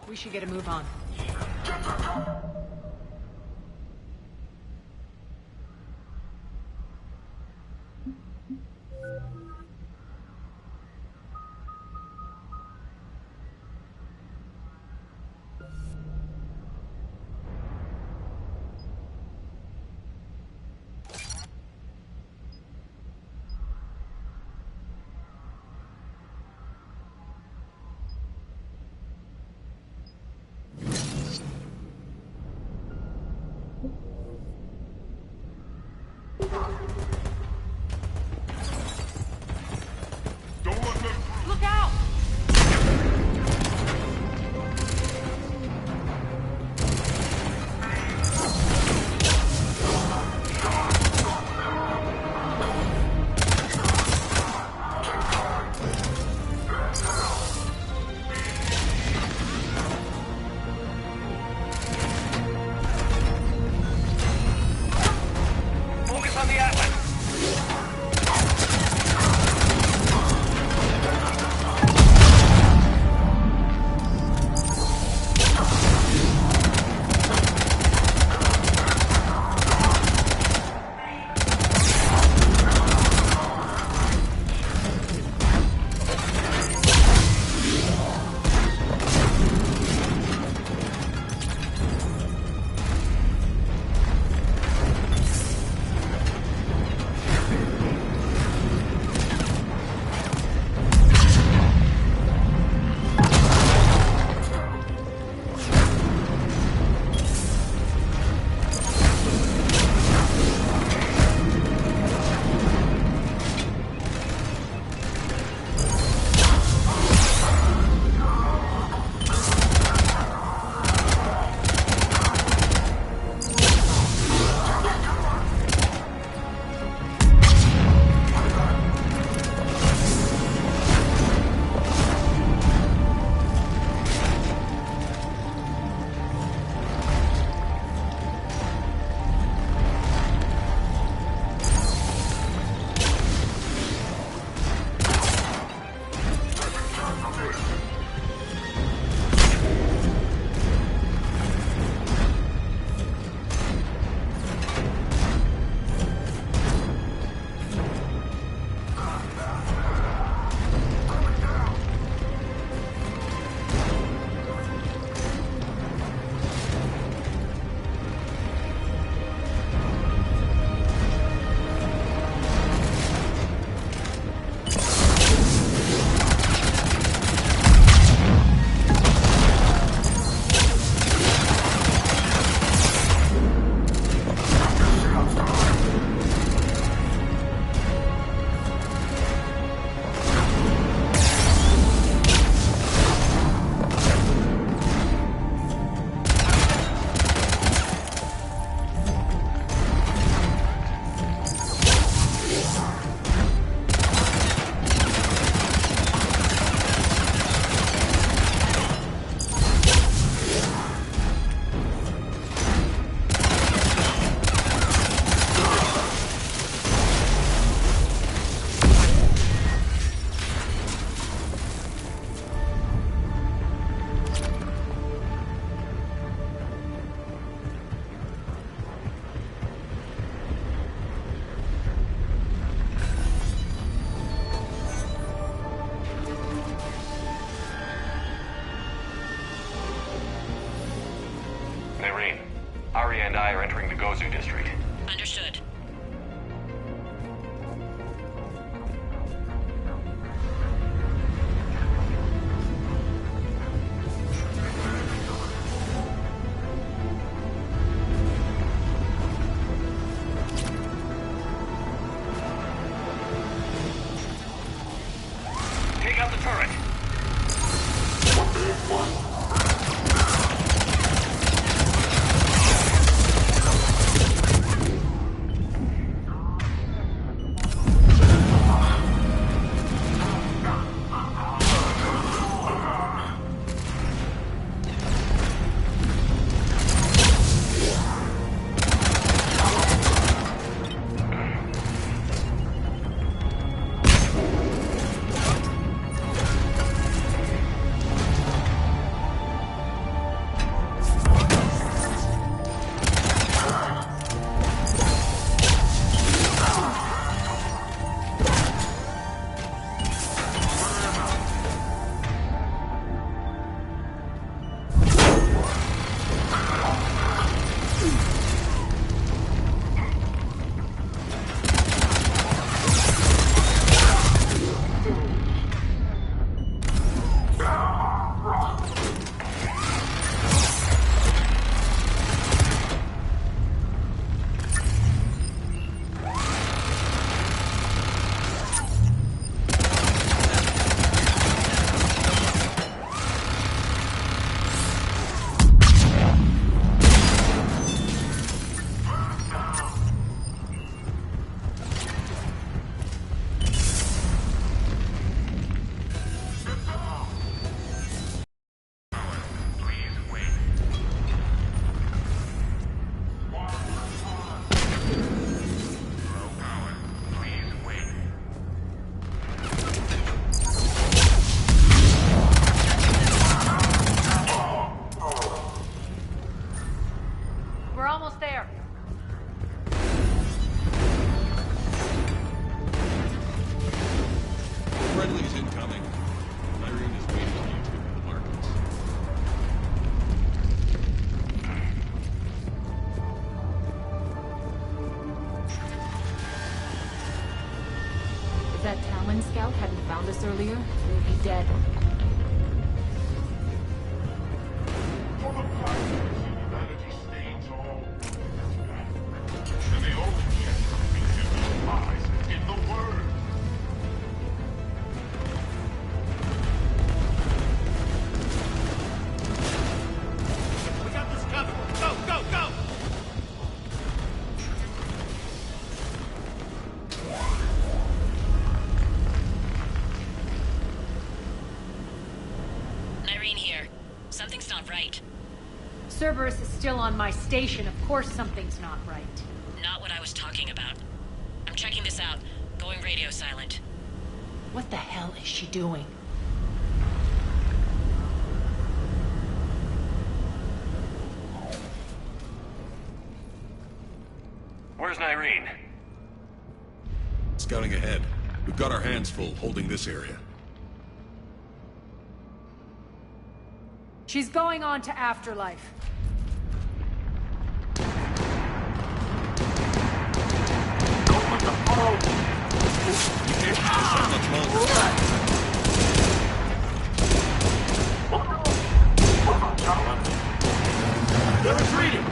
We should get a move on. Look out! Focus on the Atlas. Irene, Arya and I are entering the Gozu district. Understood. Take out the turret. That Talon scout hadn't found us earlier, we'd be dead. For the price humanity stains all. And the only chance lies in the word. We got this covered. Go, go, go! Something's not right. Cerberus is still on my station. Of course something's not right. Not what I was talking about. I'm checking this out. Going radio silent. What the hell is she doing? Where's Nyreen? Scouting ahead. We've got our hands full holding this area. She's going on to Afterlife. They're retreating!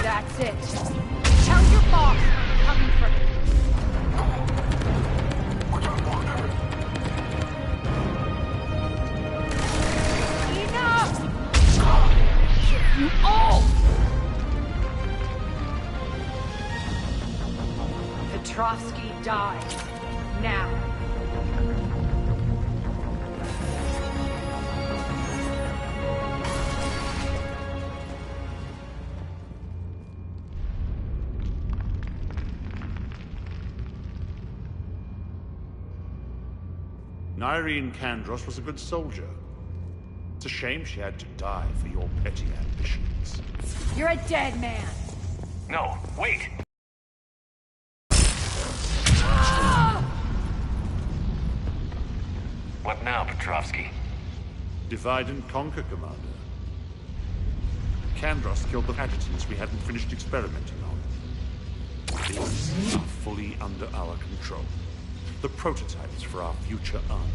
That's it. Tell your boss I'm coming for him. Enough! You all! Petrovsky dies. Now. Nyreen Kandros was a good soldier. It's a shame she had to die for your petty ambitions. You're a dead man. No, wait! What now, Petrovsky? Divide and conquer, Commander. Kandros killed the adjutants we hadn't finished experimenting on. These are fully under our control. The prototypes for our future army.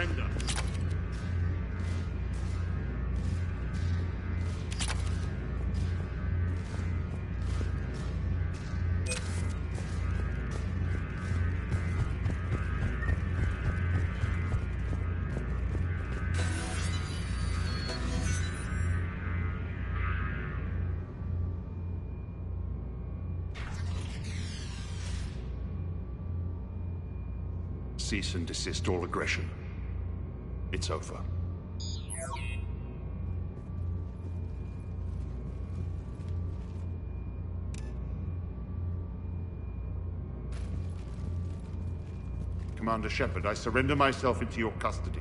surrender. Cease and desist all aggression. It's over. Commander Shepard, I surrender myself into your custody.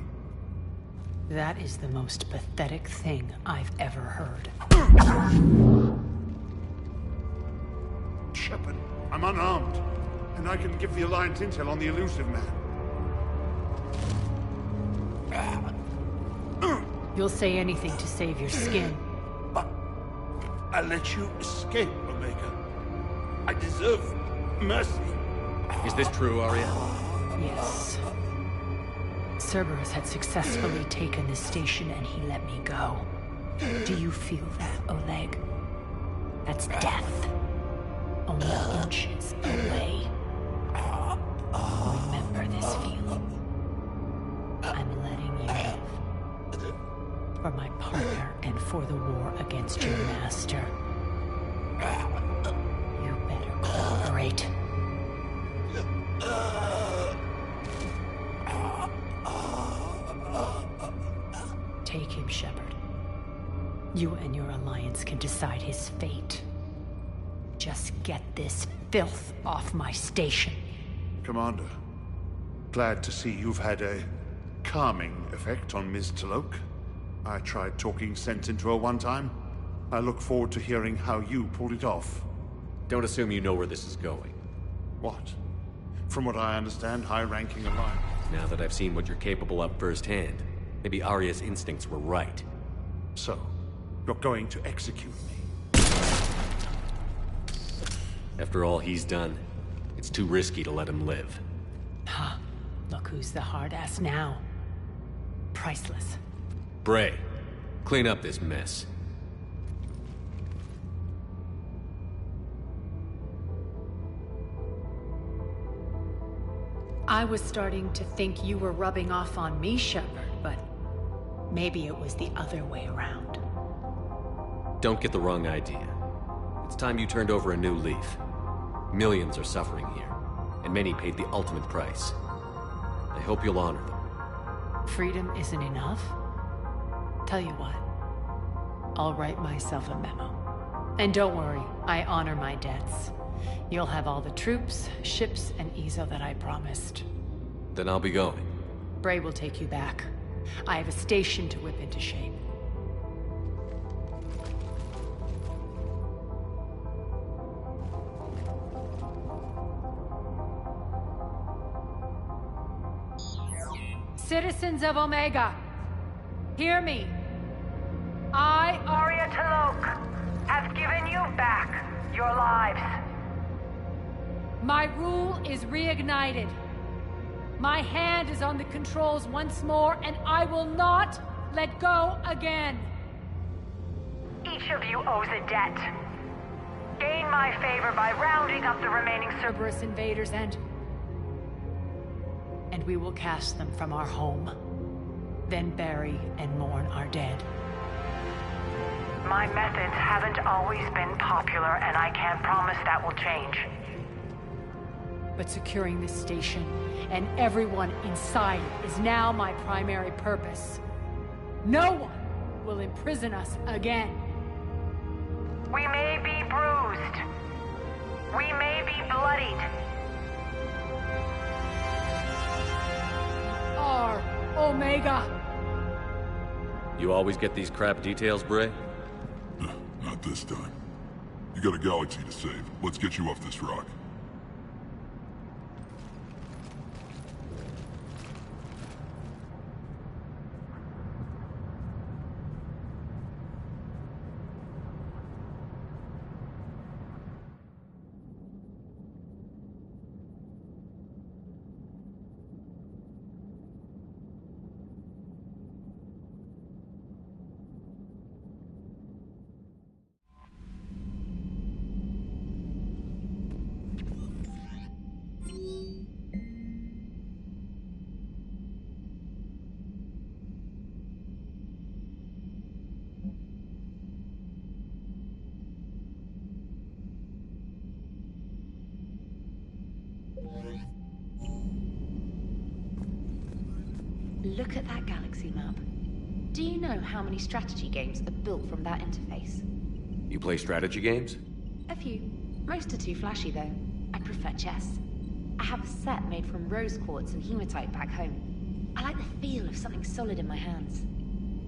That is the most pathetic thing I've ever heard. Shepard, I'm unarmed, and I can give the Alliance intel on the elusive man. You'll say anything to save your skin. I let you escape, Omega. I deserve mercy. Is this true, Arya? Yes. Cerberus had successfully taken the station and he let me go. Do you feel that, Oleg? That's death. Only inches away. Remember this feeling. I'm letting you live. For my partner and for the war against your master. You better cooperate. Take him, Shepard. You and your Alliance can decide his fate. Just get this filth off my station. Commander, glad to see you've had a calming effect on Ms. T'Loak. I tried talking sense into her one time. I look forward to hearing how you pulled it off. Don't assume you know where this is going. What? From what I understand, high-ranking Alliance. Now that I've seen what you're capable of firsthand, maybe Arya's instincts were right. So, you're going to execute me? After all he's done, it's too risky to let him live. Huh. Look who's the hard-ass now. Priceless. Bray, clean up this mess. I was starting to think you were rubbing off on me, Shepard, but maybe it was the other way around. Don't get the wrong idea. It's time you turned over a new leaf. Millions are suffering here, and many paid the ultimate price. I hope you'll honor them. Freedom isn't enough? Tell you what, I'll write myself a memo. And don't worry, I honor my debts. You'll have all the troops, ships, and Ezo that I promised. Then I'll be going. Bray will take you back. I have a station to whip into shape. Citizens of Omega, hear me. I, Arya T'Loak, have given you back your lives. My rule is reignited. My hand is on the controls once more, and I will not let go again. Each of you owes a debt. Gain my favor by rounding up the remaining Cerberus invaders, and we will cast them from our home. Then bury and mourn our dead. My methods haven't always been popular, and I can't promise that will change. But securing this station and everyone inside it is now my primary purpose. No one will imprison us again. We may be bruised. We may be bloodied. Our Omega. You always get these crap details, Bray? Not this time. You got a galaxy to save. Let's get you off this rock. Look at that galaxy map. Do you know how many strategy games are built from that interface? You play strategy games? A few. Most are too flashy, though. I prefer chess. I have a set made from rose quartz and hematite back home. I like the feel of something solid in my hands.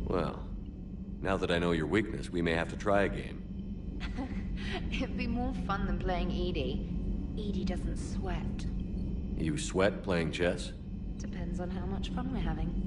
Well, now that I know your weakness, we may have to try a game. It'd be more fun than playing EDI. EDI doesn't sweat. You sweat playing chess? Depends on how much fun we're having.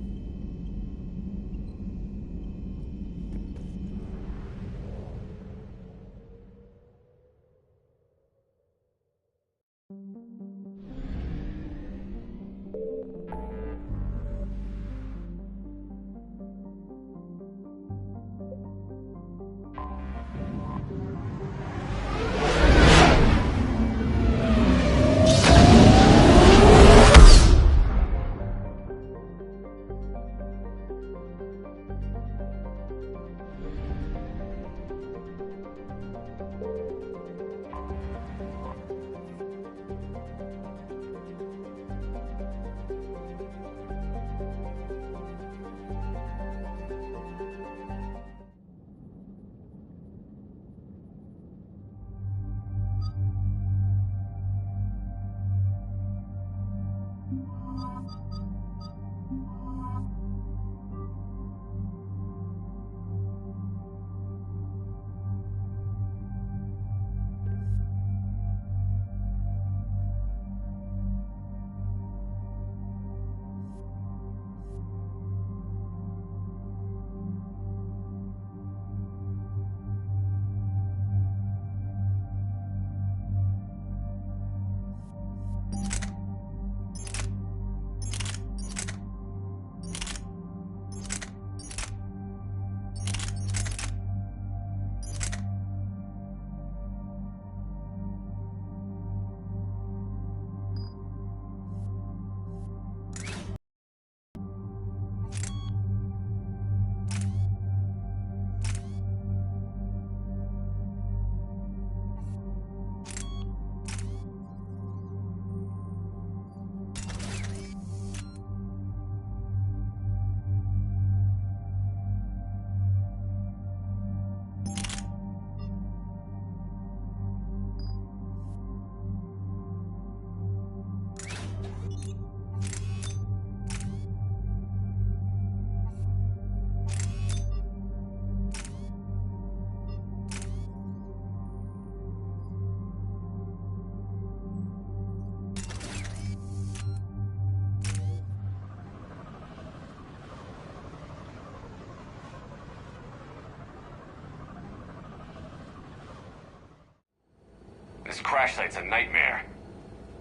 This crash site's a nightmare.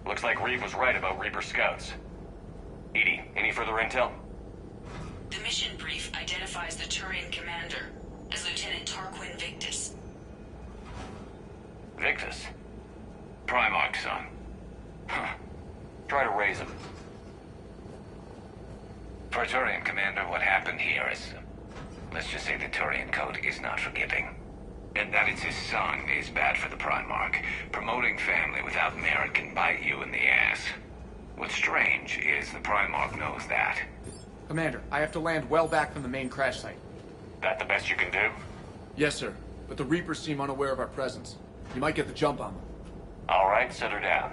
Looks like Reeve was right about Reaper scouts. EDI, any further intel? The mission brief identifies the Turian commander as Lieutenant Tarquin Victus. Victus? Primarch's son. Huh. Try to raise him. For Turian commander, what happened here is... let's just say the Turian code is not forgiving. And that it's his son is bad for the Primarch. Promoting family without merit can bite you in the ass. What's strange is the Primarch knows that. Commander, I have to land well back from the main crash site. That the best you can do? Yes, sir. But the Reapers seem unaware of our presence. You might get the jump on them. All right, set her down.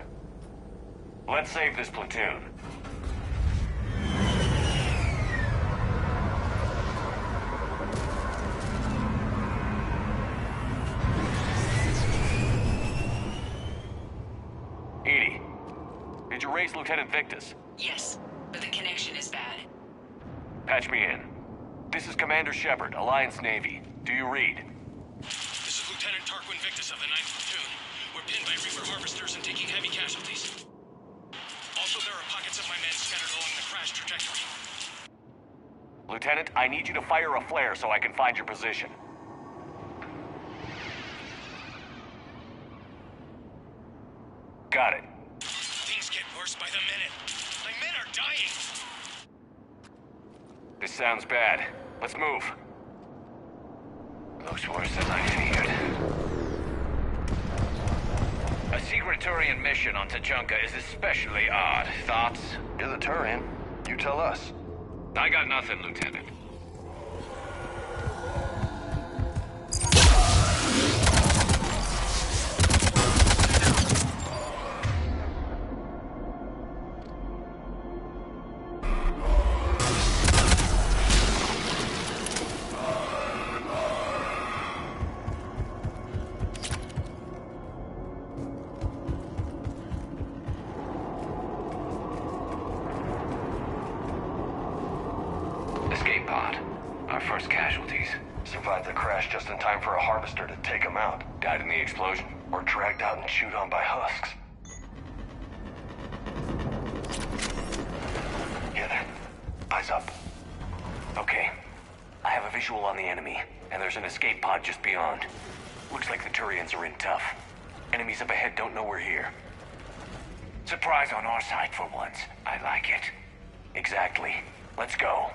Let's save this platoon. EDI, did you raise Lieutenant Victus? Yes, but the connection is bad. Patch me in. This is Commander Shepard, Alliance Navy. Do you read? This is Lieutenant Tarquin Victus of the 9th Platoon. We're pinned by Reaper harvesters and taking heavy casualties. Also, there are pockets of my men scattered along the crash trajectory. Lieutenant, I need you to fire a flare so I can find your position. Got it. Things get worse by the minute. My men are dying! This sounds bad. Let's move. Looks worse than I feared. A secret Turian mission on Tuchanka is especially odd. Thoughts? You're the Turian. You tell us. I got nothing, Lieutenant. Escape pod. Our first casualties. Survived the crash just in time for a harvester to take them out. Died in the explosion? Or dragged out and chewed on by husks. Yeah, there. Eyes up. Okay. I have a visual on the enemy, and there's an escape pod just beyond. Looks like the Turians are in tough. Enemies up ahead don't know we're here. Surprise on our side for once. I like it. Exactly. Let's go.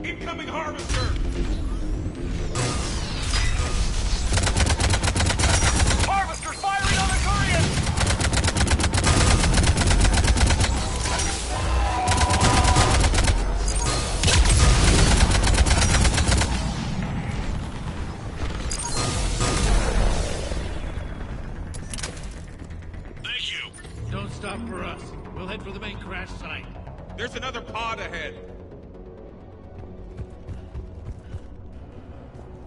Incoming harvester! Harvester's firing on the Turians! Thank you. Don't stop for us. We'll head for the main crash site. There's another pod ahead.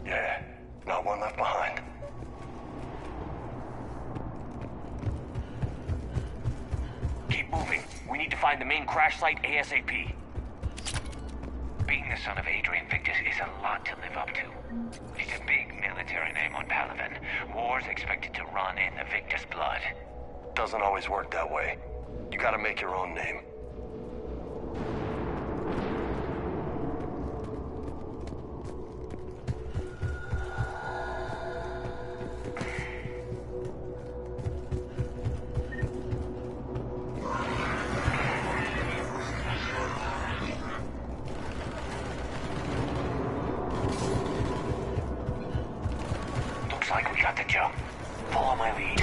Yeah, not one left behind. Keep moving. We need to find the main crash site ASAP. Being the son of Adrian Victus is a lot to live up to. It's a big military name on Palaven. War's expected to run in the Victus blood. Doesn't always work that way. You gotta make your own name. Looks like we got the jump. Follow my lead.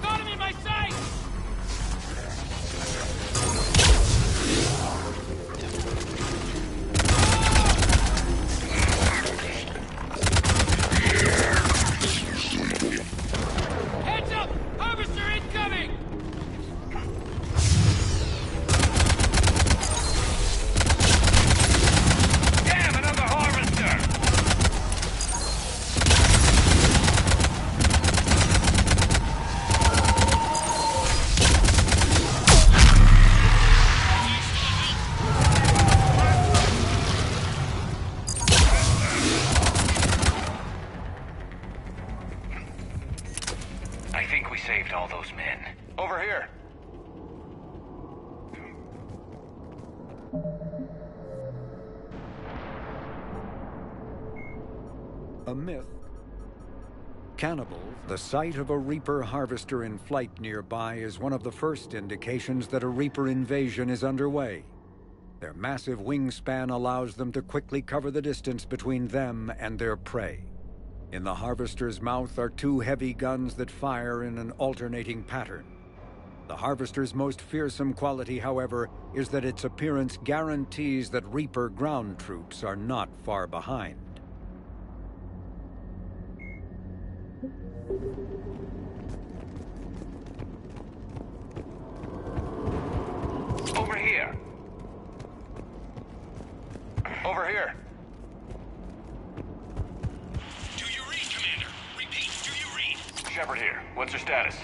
Got him in my sight! Heads up! Harvester incoming! Damn, another harvester! I think we saved all those men. Over here. A myth. Cannibal, the sight of a Reaper harvester in flight nearby, is one of the first indications that a Reaper invasion is underway. Their massive wingspan allows them to quickly cover the distance between them and their prey. In the harvester's mouth are two heavy guns that fire in an alternating pattern. The harvester's most fearsome quality, however, is that its appearance guarantees that Reaper ground troops are not far behind. Over here. Over here. Do you read, Commander? Repeat, do you read? Shepard here. What's your status?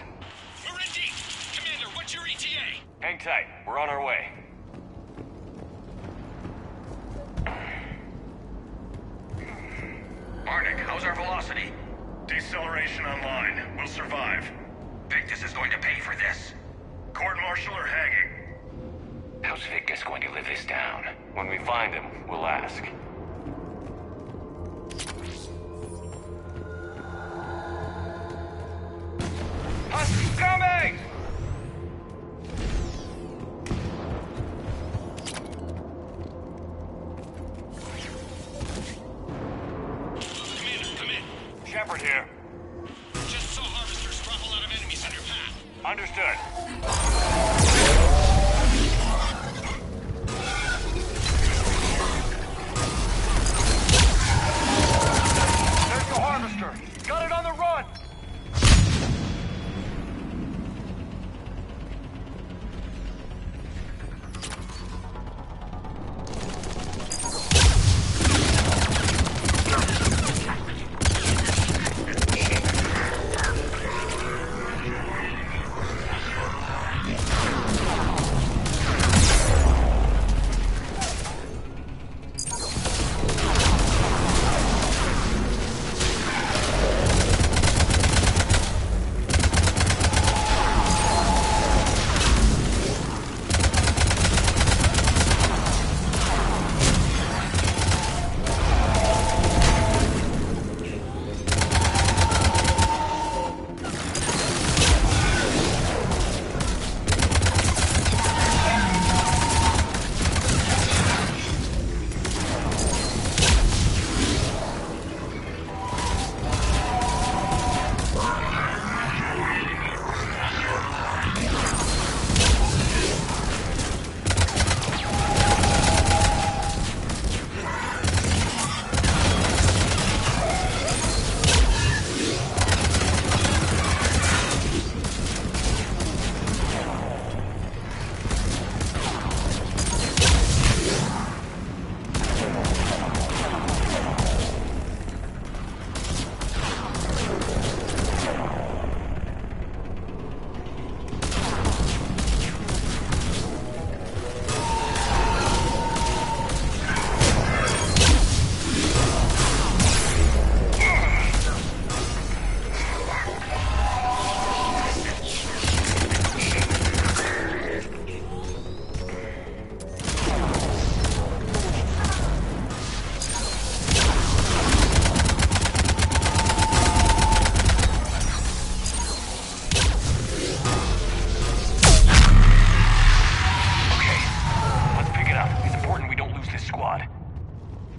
tight. We're on our way. Arctic, how's our velocity? Deceleration online. We'll survive. Victus is going to pay for this. Court-martial or hanging? How's Victus going to live this down? When we find him, we'll ask. Huskies coming! Commander, come in. Shepard here. Just saw harvesters drop a lot of enemies on your path. Understood. There's the harvester! Got it on the run!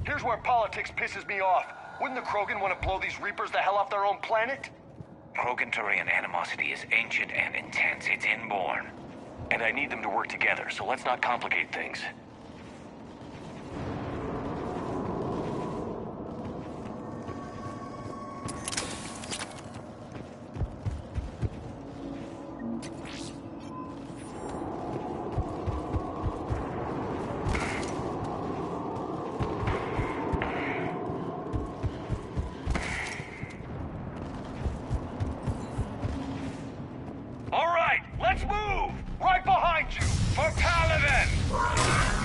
Here's where politics pisses me off. Wouldn't the Krogan want to blow these Reapers the hell off their own planet? Krogan-Turian animosity is ancient and intense. It's inborn. And I need them to work together, so let's not complicate things. All right, let's move! Right behind you! For Paladin!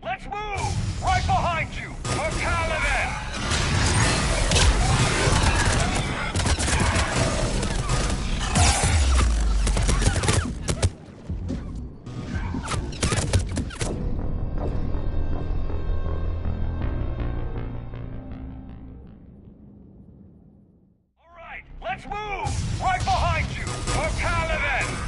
Let's move! Right behind you! For Caliban! Alright, let's move! Right behind you! For Caliban!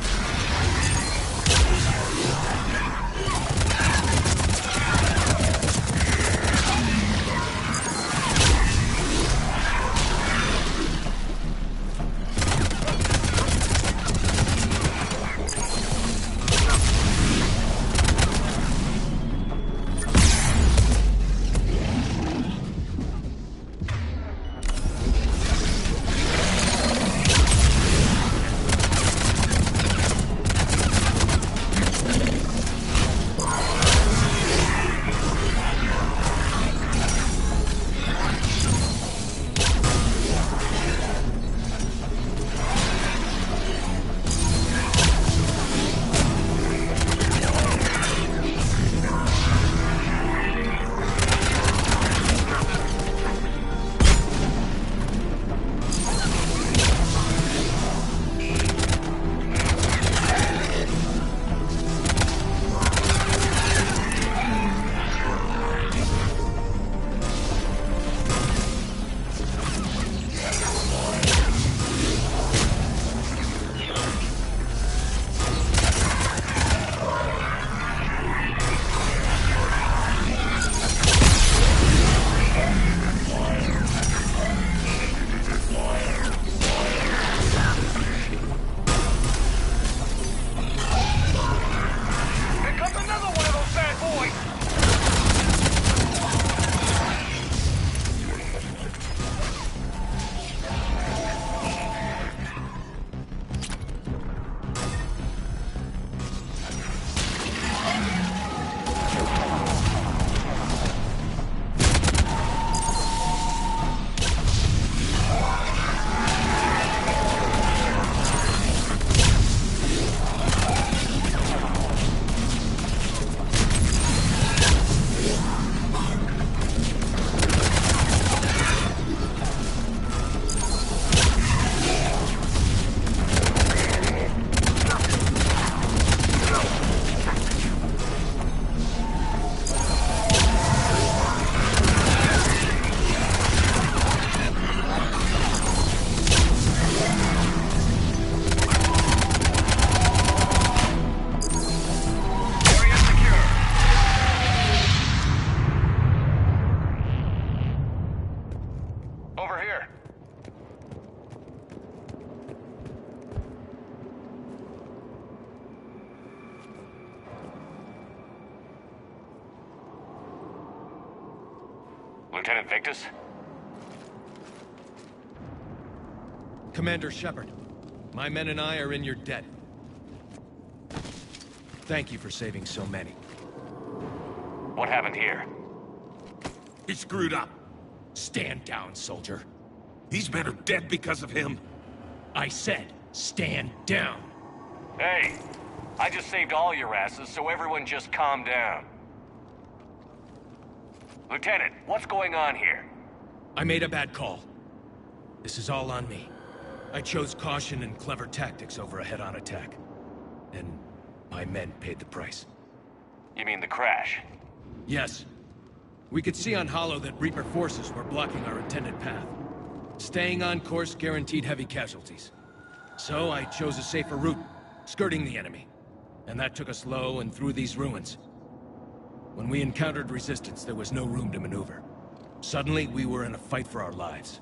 Lieutenant Victus? Commander Shepard, my men and I are in your debt. Thank you for saving so many. What happened here? He screwed up. Stand down, soldier. These men are dead because of him. I said, stand down. Hey, I just saved all your asses, so everyone just calm down. Lieutenant, what's going on here? I made a bad call. This is all on me. I chose caution and clever tactics over a head-on attack. And my men paid the price. You mean the crash? Yes. We could see on Hollow that Reaper forces were blocking our intended path. Staying on course guaranteed heavy casualties. So I chose a safer route, skirting the enemy. And that took us low and through these ruins. When we encountered resistance, there was no room to maneuver. Suddenly, we were in a fight for our lives.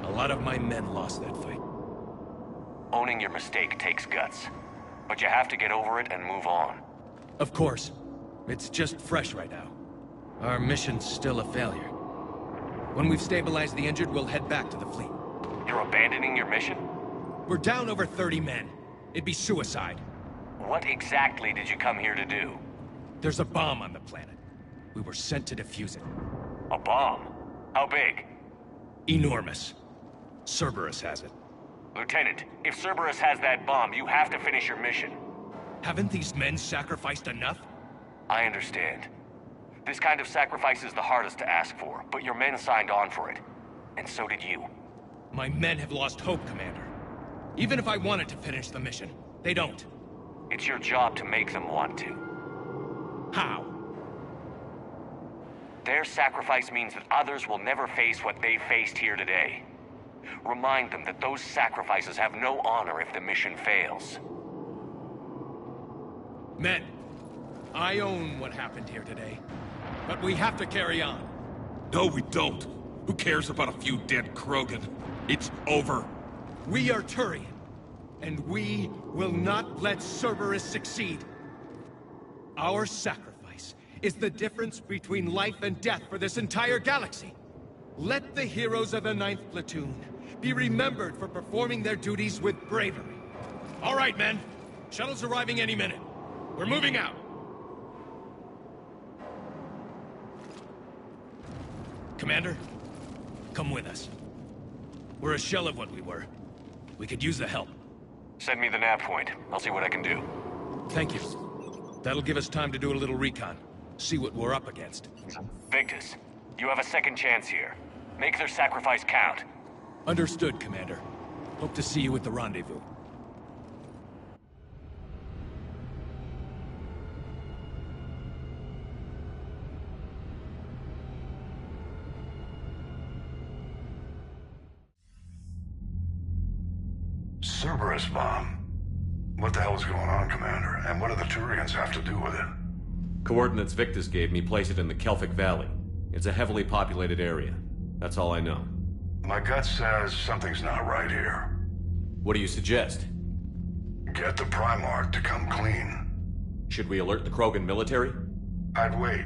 A lot of my men lost that fight. Owning your mistake takes guts. But you have to get over it and move on. Of course. It's just fresh right now. Our mission's still a failure. When we've stabilized the injured, we'll head back to the fleet. You're abandoning your mission? We're down over 30 men. It'd be suicide. What exactly did you come here to do? There's a bomb on the planet. We were sent to defuse it. A bomb? How big? Enormous. Cerberus has it. Lieutenant, if Cerberus has that bomb, you have to finish your mission. Haven't these men sacrificed enough? I understand. This kind of sacrifice is the hardest to ask for, but your men signed on for it. And so did you. My men have lost hope, Commander. Even if I wanted to finish the mission, they don't. It's your job to make them want to. How? Their sacrifice means that others will never face what they faced here today. Remind them that those sacrifices have no honor if the mission fails. Men, I own what happened here today. But we have to carry on. No, we don't. Who cares about a few dead Krogan? It's over. We are Turian, and we will not let Cerberus succeed. Our sacrifice is the difference between life and death for this entire galaxy. Let the heroes of the 9th Platoon be remembered for performing their duties with bravery. All right, men. Shuttle's arriving any minute. We're moving out. Commander, come with us. We're a shell of what we were. We could use the help. Send me the nav point. I'll see what I can do. Thank you. That'll give us time to do a little recon. See what we're up against. Victus, you have a second chance here. Make their sacrifice count. Understood, Commander. Hope to see you at the rendezvous. Cerberus bomb. What the hell is going on, Commander? And what do the Turians have to do with it? Coordinates Victus gave me place it in the Kelphic Valley. It's a heavily populated area. That's all I know. My gut says something's not right here. What do you suggest? Get the Primarch to come clean. Should we alert the Krogan military? I'd wait.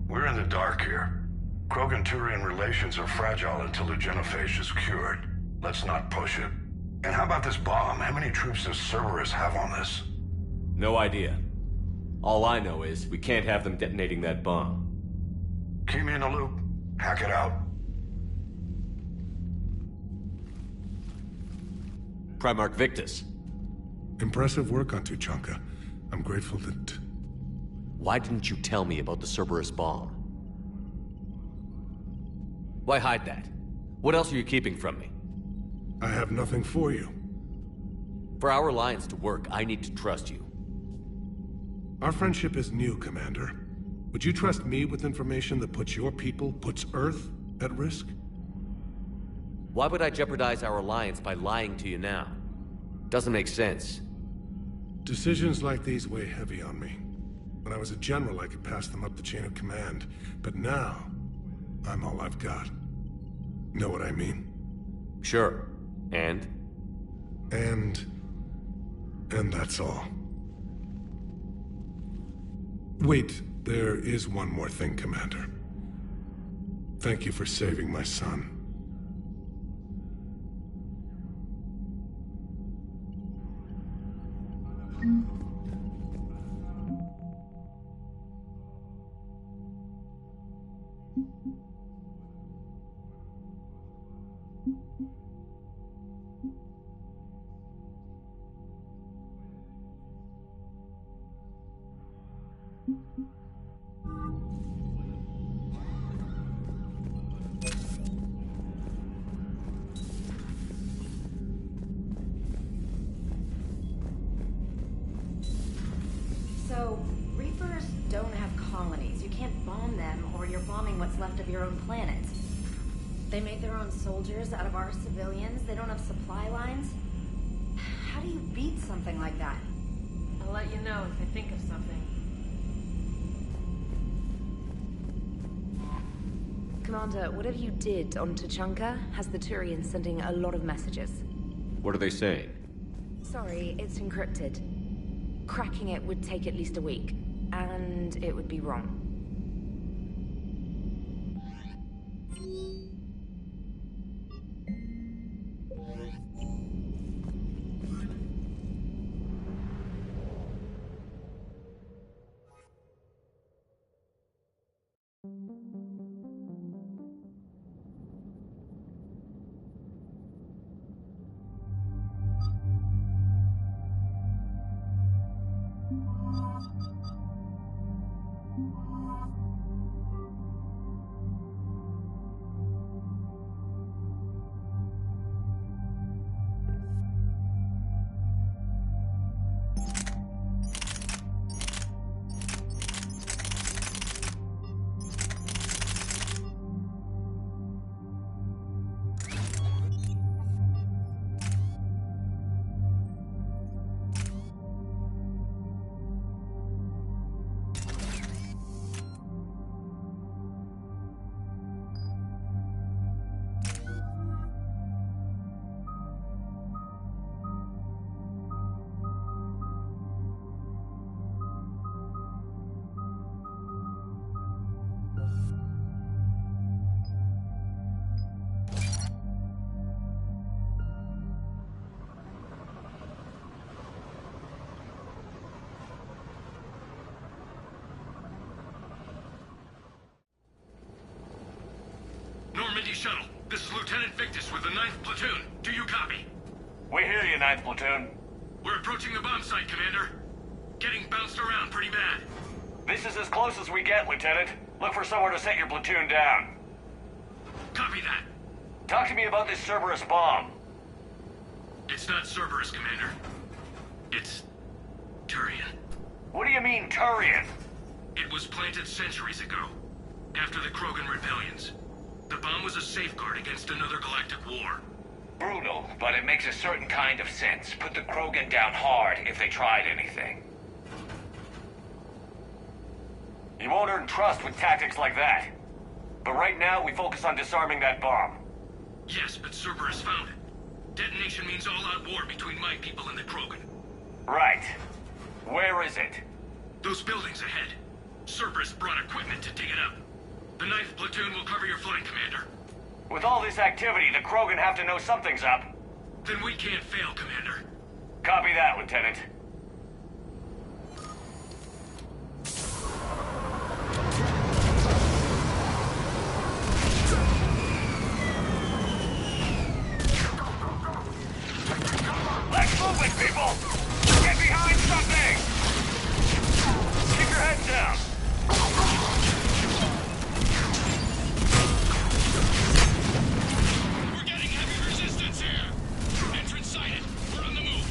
We're in the dark here. Krogan-Turian relations are fragile until the genophage is cured. Let's not push it. And how about this bomb? How many troops does Cerberus have on this? No idea. All I know is we can't have them detonating that bomb. Keep me in the loop. Hack it out. Primarch Victus. Impressive work on Tuchanka. I'm grateful that... Why didn't you tell me about the Cerberus bomb? Why hide that? What else are you keeping from me? I have nothing for you. For our alliance to work, I need to trust you. Our friendship is new, Commander. Would you trust me with information that puts your people, puts Earth, at risk? Why would I jeopardize our alliance by lying to you now? Doesn't make sense. Decisions like these weigh heavy on me. When I was a general, I could pass them up the chain of command. But now, I'm all I've got. Know what I mean? Sure. And that's all. Wait, there is one more thing, Commander. Thank you for saving my son. what's left of your own planet. They made their own soldiers out of our civilians. They don't have supply lines. How do you beat something like that? I'll let you know if I think of something. Commander, whatever you did on Tuchanka has the Turians sending a lot of messages. What are they saying? Sorry, it's encrypted. Cracking it would take at least a week, and it would be wrong. Normandy Shuttle, this is Lieutenant Victus with the 9th Platoon. Do you copy? We hear you, 9th Platoon. We're approaching the bomb site, Commander. Getting bounced around pretty bad. This is as close as we get, Lieutenant. Look for somewhere to set your platoon down. Copy that. Talk to me about this Cerberus bomb. It's not Cerberus, Commander. It's Turian. What do you mean, Turian? It was planted centuries ago, after the Krogan rebellions. The bomb was a safeguard against another galactic war. Brutal, but it makes a certain kind of sense. Put the Krogan down hard if they tried anything. You won't earn trust with tactics like that. But right now, we focus on disarming that bomb. Yes, but Cerberus found it. Detonation means all-out war between my people and the Krogan. Right. Where is it? Those buildings ahead. Cerberus brought equipment to dig it up. The 9th Platoon will cover your flank, Commander. With all this activity, the Krogan have to know something's up. Then we can't fail, Commander. Copy that, Lieutenant. Let's move it, people! Get behind something! Keep your head down! We're getting heavy resistance here! Entrance sighted. We're on the move.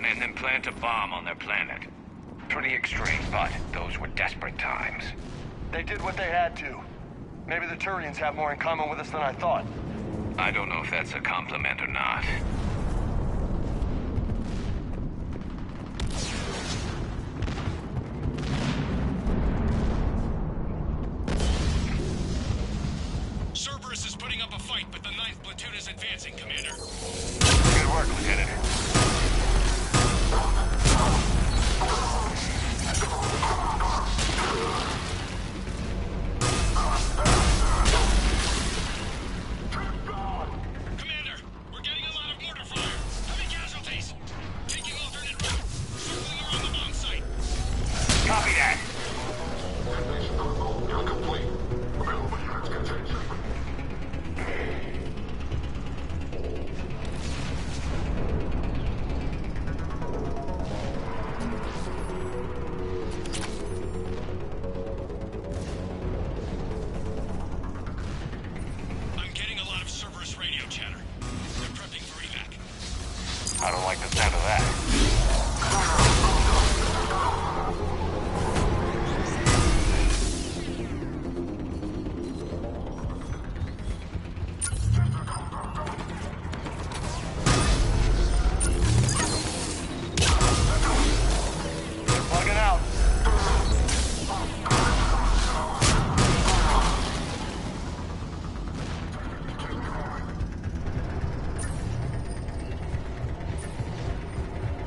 and then plant a bomb on their planet. Pretty extreme, but those were desperate times. They did what they had to. Maybe the Turians have more in common with us than I thought. I don't know if that's a compliment or not. Cerberus is putting up a fight, but the 9th platoon is advancing, Commander. Good work, Lieutenant. Commander, we're getting a lot of mortar fire. Heavy casualties. Taking alternate route. Circling around the bomb site. Copy that. Complete. Available units contained. I'm getting a lot of Cerberus radio chatter. They're prepping for evac. I don't like the sound of that. Plugging out.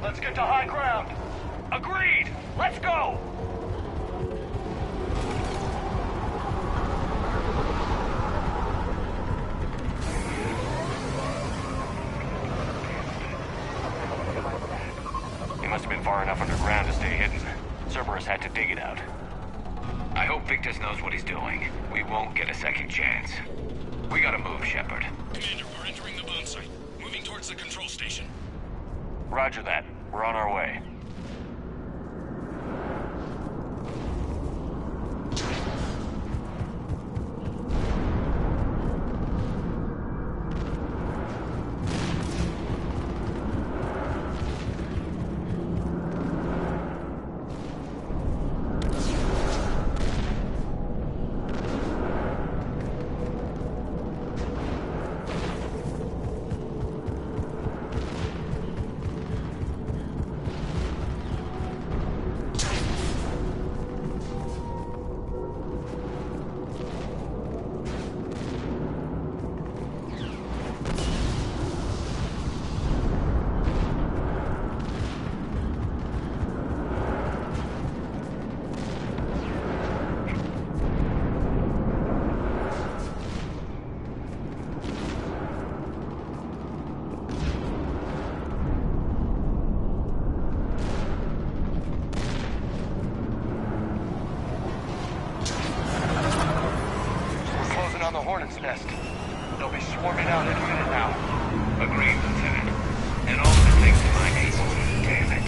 Let's get to high ground. Agreed! Let's go! He must have been far enough underground to stay hidden. Cerberus had to dig it out. I hope Victus knows what he's doing. We won't get a second chance. We gotta move, Shepard. Commander, we're entering the bomb site. Moving towards the control station. Roger that. We're on our way. On the Hornet's nest. They'll be swarming out any minute now. Agreed, Lieutenant. And all of it thanks to my people. Damn it.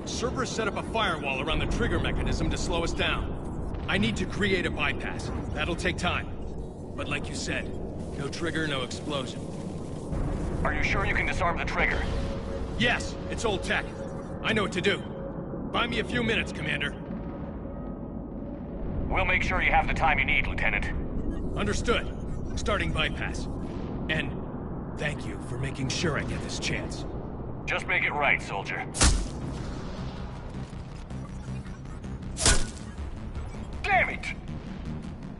Cerberus set up a firewall around the trigger mechanism to slow us down. I need to create a bypass. That'll take time. But like you said, no trigger, no explosion. Are you sure you can disarm the trigger? Yes, it's old tech. I know what to do. Buy me a few minutes, Commander. We'll make sure you have the time you need, Lieutenant. Understood. Starting bypass. And thank you for making sure I get this chance. Just make it right, soldier. Damn it! right.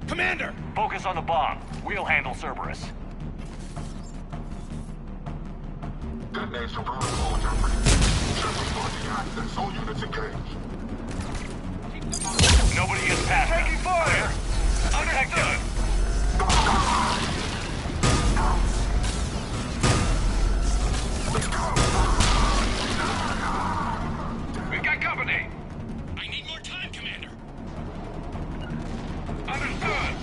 Commander! Focus on the bomb. We'll handle Cerberus. Detonate Cerberus all Jeffrey. Ship responding access. All units engaged. Nobody gets past us. Taking fire! Understood. We've got company. I need more time, Commander. Understood.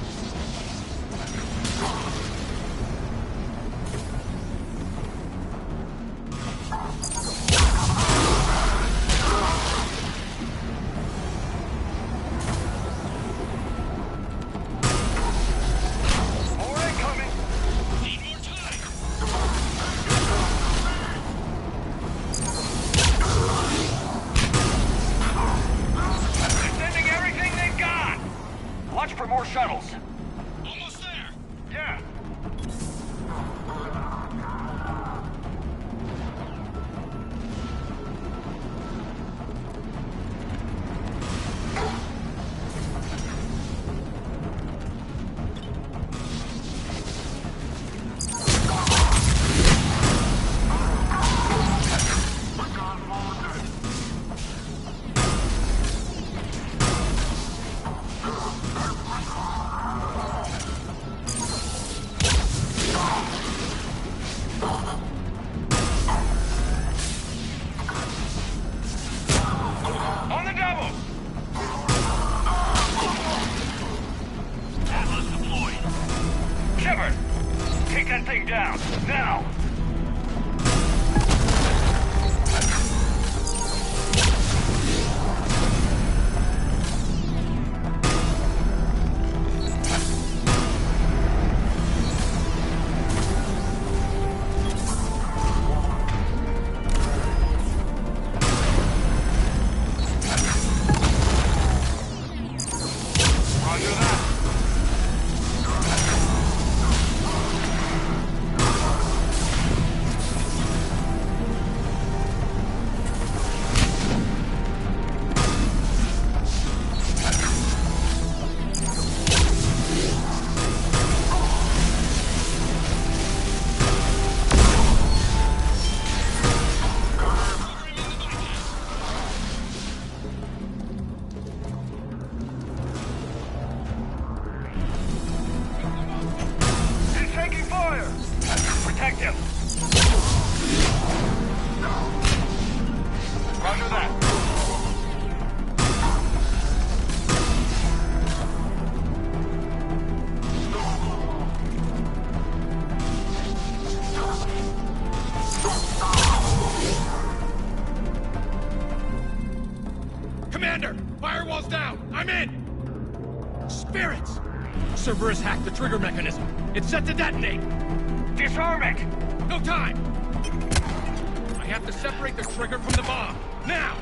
More incoming! Need more time. They're sending everything they've got. Watch for more shuttles. Almost there. Yeah! On the double. Atlas deployed. Shepard, take that thing down. Now. Roger that. He's taking fire! Protect him. Roger that. Commander! Firewall's down! I'm in! Spirits! Cerberus hacked the trigger mechanism. It's set to detonate! Disarm it. No time! I have to separate the trigger from the bomb. Now!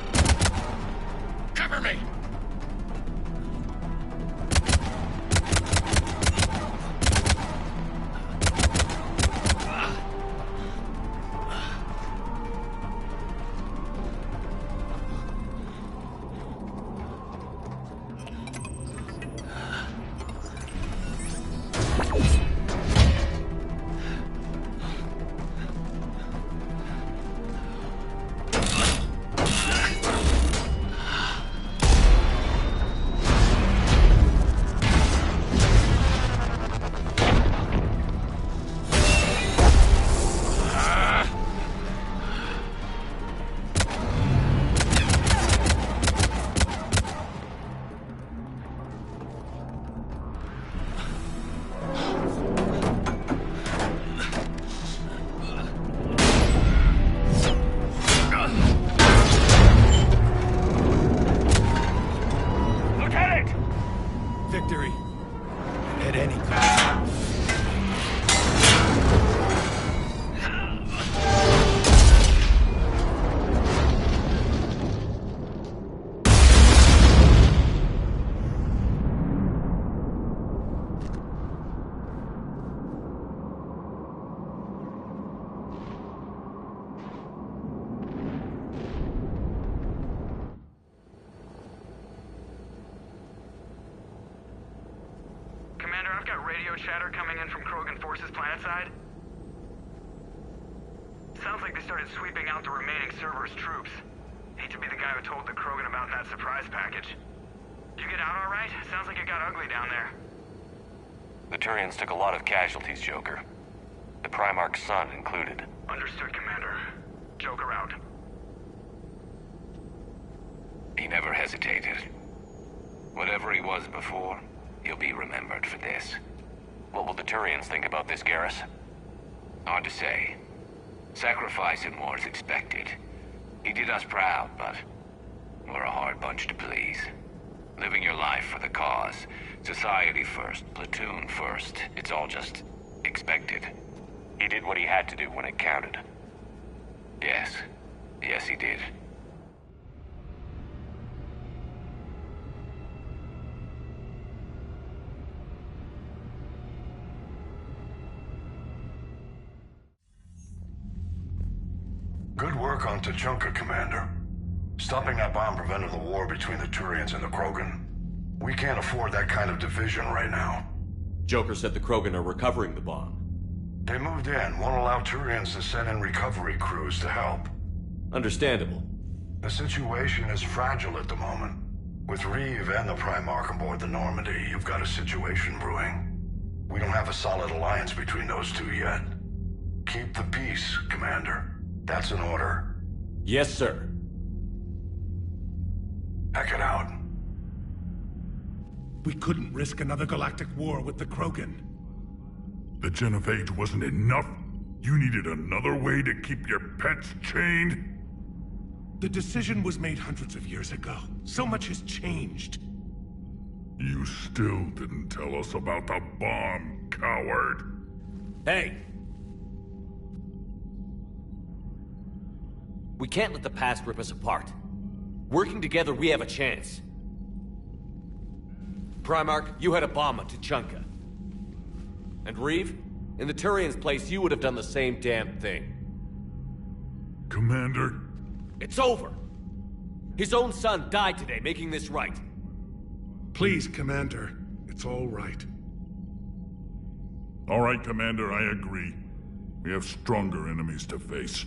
Cover me! chatter coming in from Krogan forces planetside? Sounds like they started sweeping out the remaining Cerberus troops. Hate to be the guy who told the Krogan about that surprise package. You get out all right? Sounds like it got ugly down there. The Turians took a lot of casualties, Joker. The Primarch's son included. Understood, Commander. Joker out. He never hesitated. Whatever he was before, he'll be remembered for this. What will the Turians think about this, Garrus? Hard to say. Sacrifice in war is expected. He did us proud, but we're a hard bunch to please. Living your life for the cause. Society first, platoon first. It's all just expected. He did what he had to do when it counted. Yes. Yes, he did. Good work on Tuchanka, Commander. Stopping that bomb prevented the war between the Turians and the Krogan. We can't afford that kind of division right now. Joker said the Krogan are recovering the bomb. They moved in, won't allow Turians to send in recovery crews to help. Understandable. The situation is fragile at the moment. With Reeve and the Primarch aboard the Normandy, you've got a situation brewing. We don't have a solid alliance between those two yet. Keep the peace, Commander. That's an order. Yes, sir. Heck it out. We couldn't risk another galactic war with the Krogan. The Genophage wasn't enough? You needed another way to keep your pets chained? The decision was made hundreds of years ago. So much has changed. You still didn't tell us about the bomb, coward. Hey! We can't let the past rip us apart. Working together, we have a chance. Primarch, you had a bomb on Tuchanka. And Reeve, in the Turian's place, you would have done the same damn thing. Commander? It's over! His own son died today, making this right. Please, Commander. It's all right. All right, Commander, I agree. We have stronger enemies to face.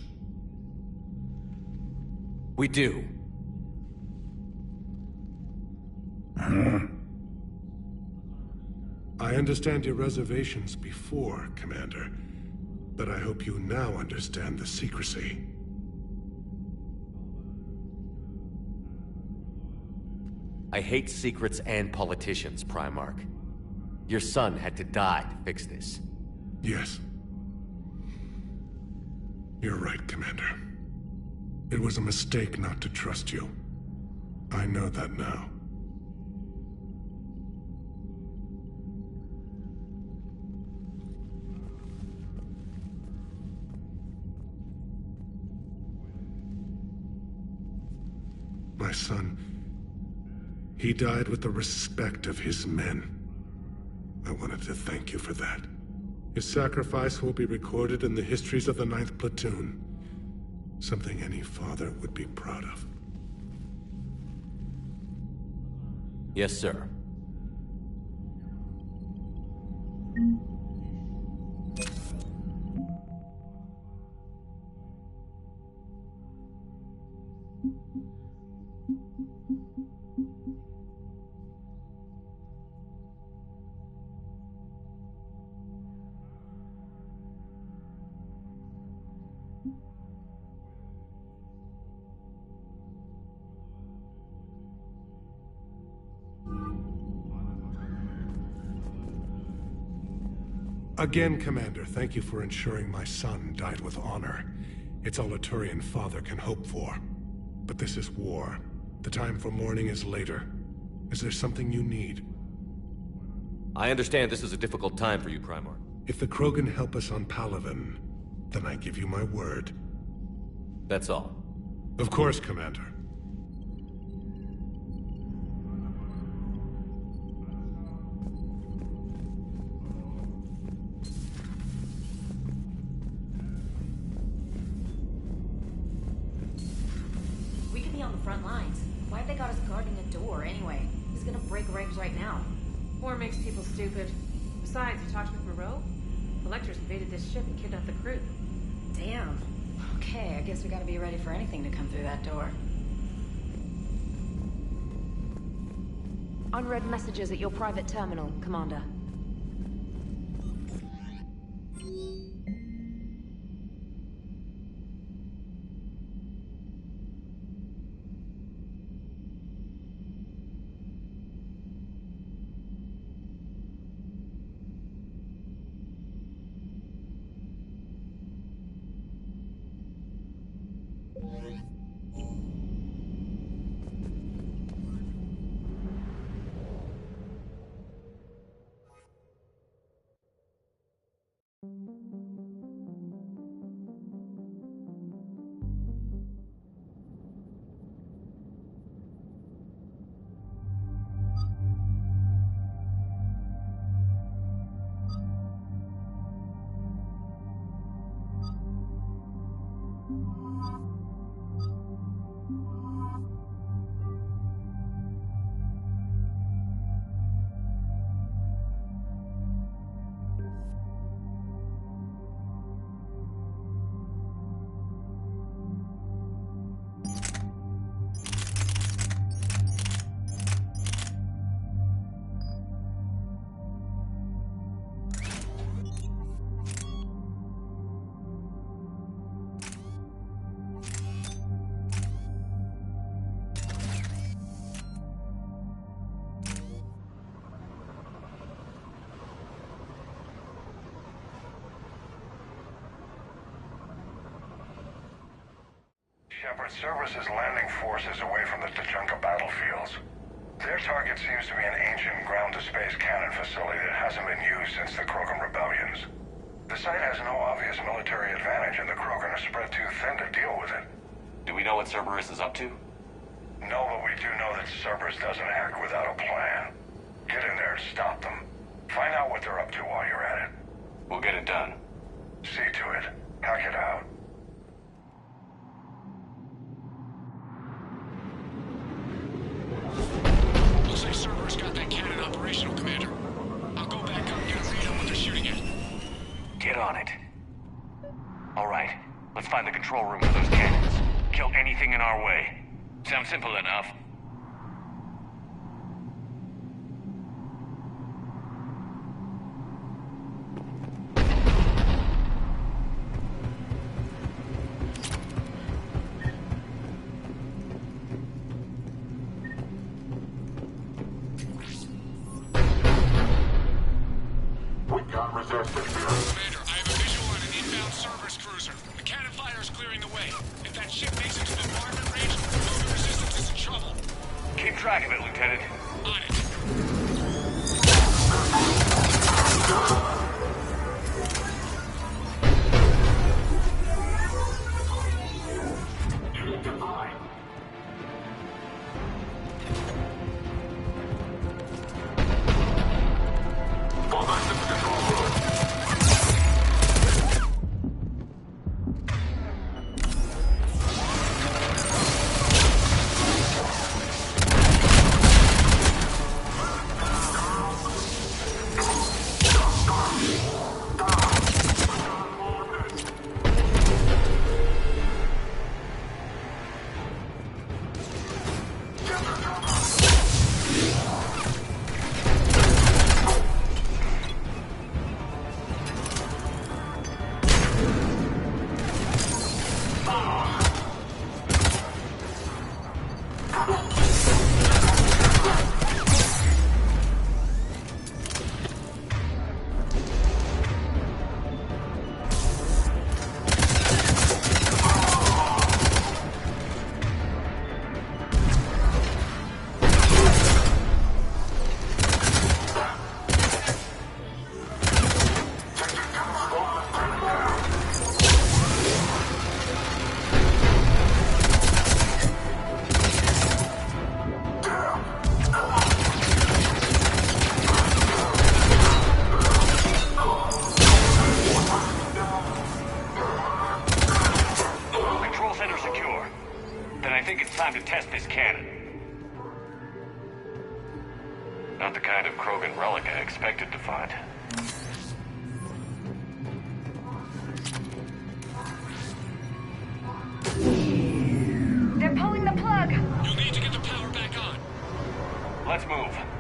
We do. I understand your reservations before, Commander, but I hope you now understand the secrecy. I hate secrets and politicians, Primarch. Your son had to die to fix this. Yes. You're right, Commander. It was a mistake not to trust you. I know that now. My son, he died with the respect of his men. I wanted to thank you for that. His sacrifice will be recorded in the histories of the 9th Platoon. Something any father would be proud of. Yes, sir. Again, Commander, thank you for ensuring my son died with honor. It's all a Turian father can hope for. But this is war. The time for mourning is later. Is there something you need? I understand this is a difficult time for you, Primarch. If the Krogan help us on Palaven, then I give you my word. That's all. Of course, Commander. Front lines. Why have they got us guarding a door anyway? Who's gonna break regs right now? War makes people stupid. Besides, you talked with Moreau? The Lectors invaded this ship and kidnapped the crew. Damn. Okay, I guess we gotta be ready for anything to come through that door. Unread messages at your private terminal, Commander. Shepard, Cerberus is landing forces away from the Tuchanka battlefields. Their target seems to be an ancient ground-to-space cannon facility that hasn't been used since the Krogan rebellions. The site has no obvious military advantage, and the Krogan are spread too thin to deal with it. Do we know what Cerberus is up to? No, but we do know that Cerberus doesn't act without a plan. Get in there and stop them. Find out what they're up to while you're at it. We'll get it done. See to it. Hack it out. Looks like Cerberus got that cannon operational, Commander. I'll go back up and get a read on what they're shooting at. Get on it. All right, let's find the control room for those cannons. Kill anything in our way. Sounds simple enough. Not the kind of Krogan relic I expected to find. Let's move.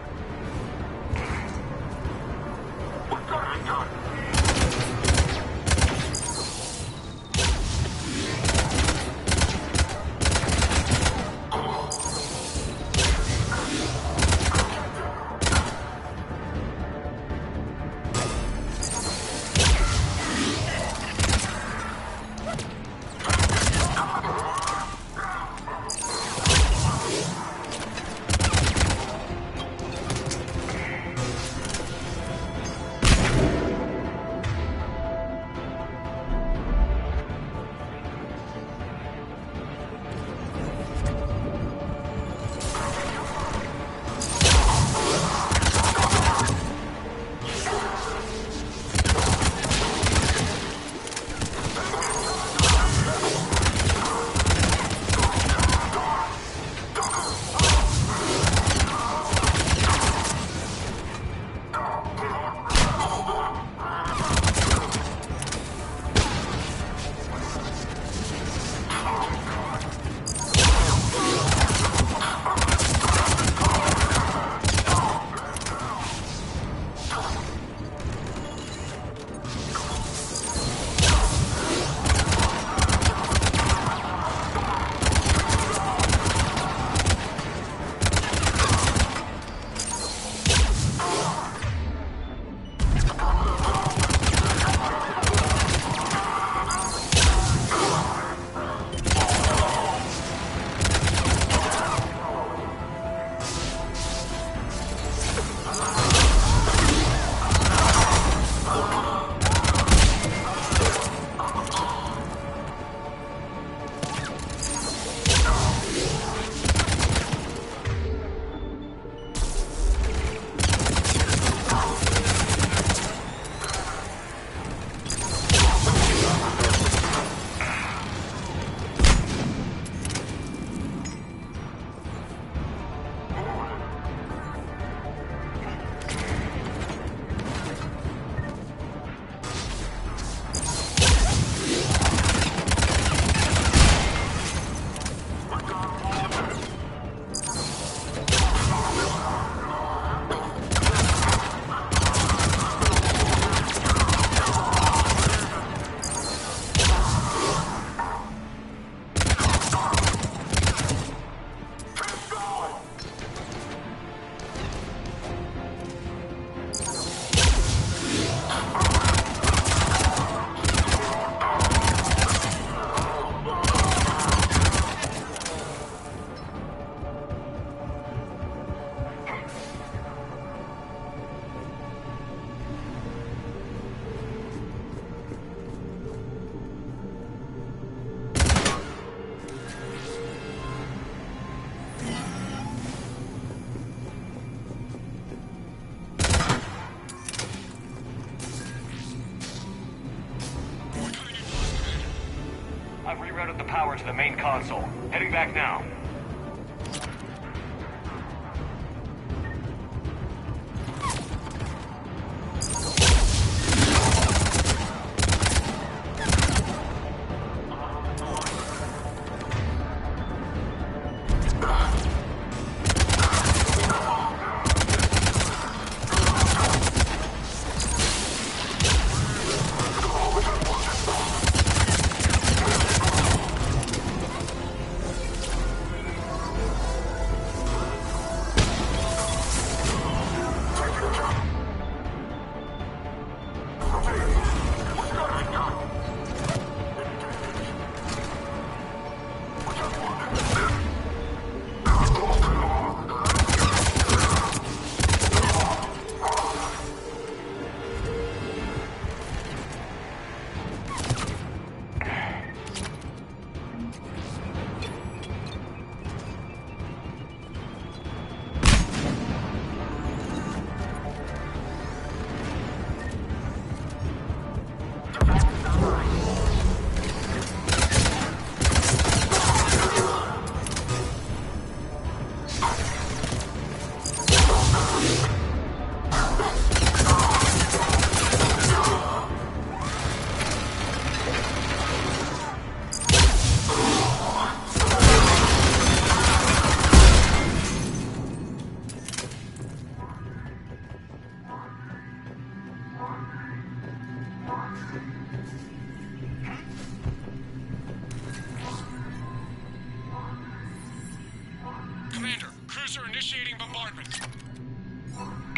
I've rerouted the power to the main console. Heading back now.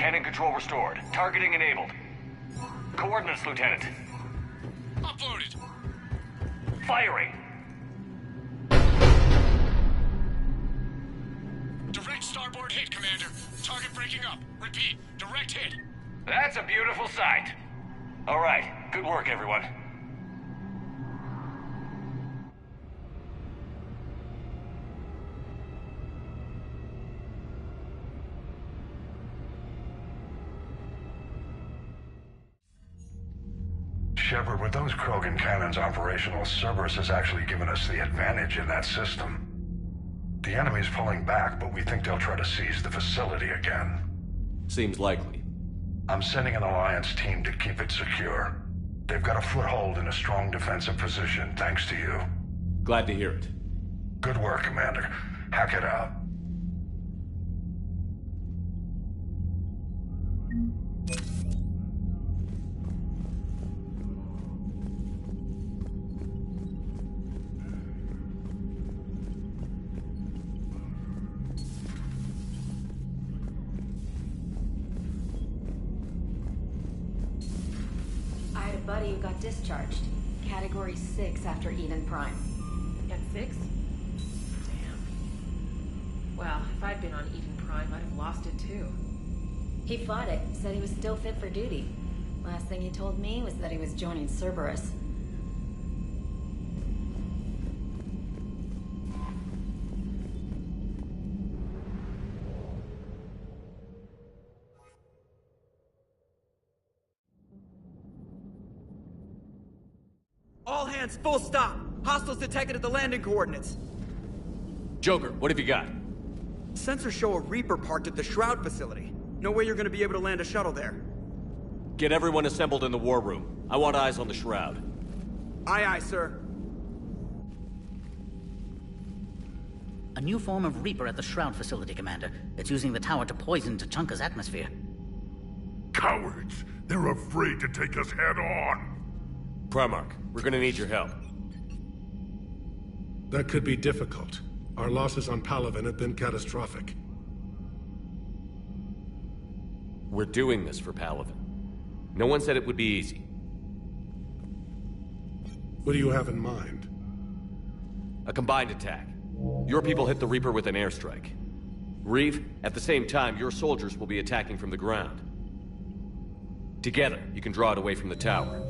Cannon control restored. Targeting enabled. Coordinates, Lieutenant. Uploaded. Firing. Direct starboard hit, Commander. Target breaking up. Repeat, direct hit. That's a beautiful sight. All right, good work, everyone. Shepard, with those Krogan cannons operational, Cerberus has actually given us the advantage in that system. The enemy's pulling back, but we think they'll try to seize the facility again. Seems likely. I'm sending an Alliance team to keep it secure. They've got a foothold in a strong defensive position, thanks to you. Glad to hear it. Good work, Commander. Hack it out. Buddy who got discharged. Category 6 after Eden Prime. At 6? Damn. Well, if I'd been on Eden Prime, I'd have lost it too. He fought it, said he was still fit for duty. Last thing he told me was that he was joining Cerberus. All hands, full stop! Hostiles detected at the landing coordinates. Joker, what have you got? Sensors show a Reaper parked at the Shroud facility. No way you're gonna be able to land a shuttle there. Get everyone assembled in the war room. I want eyes on the Shroud. Aye, aye, sir. A new form of Reaper at the Shroud facility, Commander. It's using the tower to poison Tuchanka's atmosphere. Cowards! They're afraid to take us head on! Primarch, we're gonna need your help. That could be difficult. Our losses on Palaven have been catastrophic. We're doing this for Palaven. No one said it would be easy. What do you have in mind? A combined attack. Your people hit the Reaper with an airstrike. Reeve, at the same time, your soldiers will be attacking from the ground. Together, you can draw it away from the tower.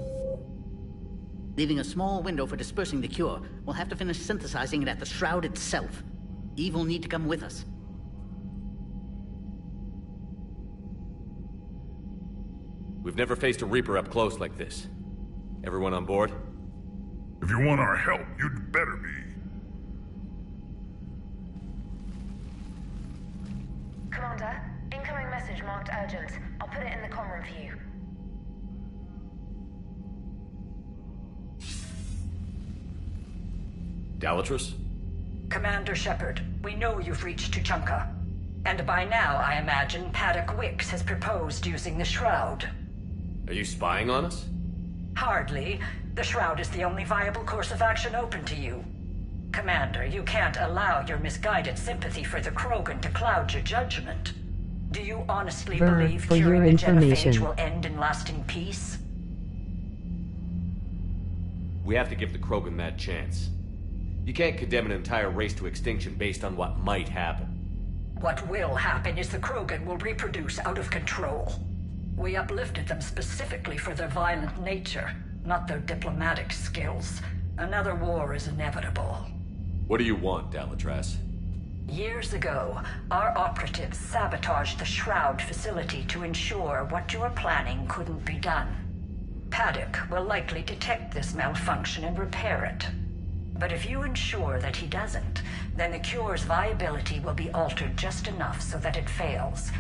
Leaving a small window for dispersing the cure. We'll have to finish synthesizing it at the Shroud itself. Eve will need to come with us. We've never faced a Reaper up close like this. Everyone on board? If you want our help, you'd better be. Commander, incoming message marked urgent. I'll put it in the comm room for you. Dalatrus? Commander Shepard, we know you've reached Tuchanka. And by now, I imagine Paddock Wicks has proposed using the Shroud. Are you spying on us? Hardly. The Shroud is the only viable course of action open to you. Commander, you can't allow your misguided sympathy for the Krogan to cloud your judgment. Do you honestly believe curing the genophage will end in lasting peace? We have to give the Krogan that chance. You can't condemn an entire race to extinction based on what might happen. What will happen is the Krogan will reproduce out of control. We uplifted them specifically for their violent nature, not their diplomatic skills. Another war is inevitable. What do you want, Dalatrass? Years ago, our operatives sabotaged the Shroud facility to ensure what you were planning couldn't be done. Paddock will likely detect this malfunction and repair it. But if you ensure that he doesn't, then the cure's viability will be altered just enough so that it fails.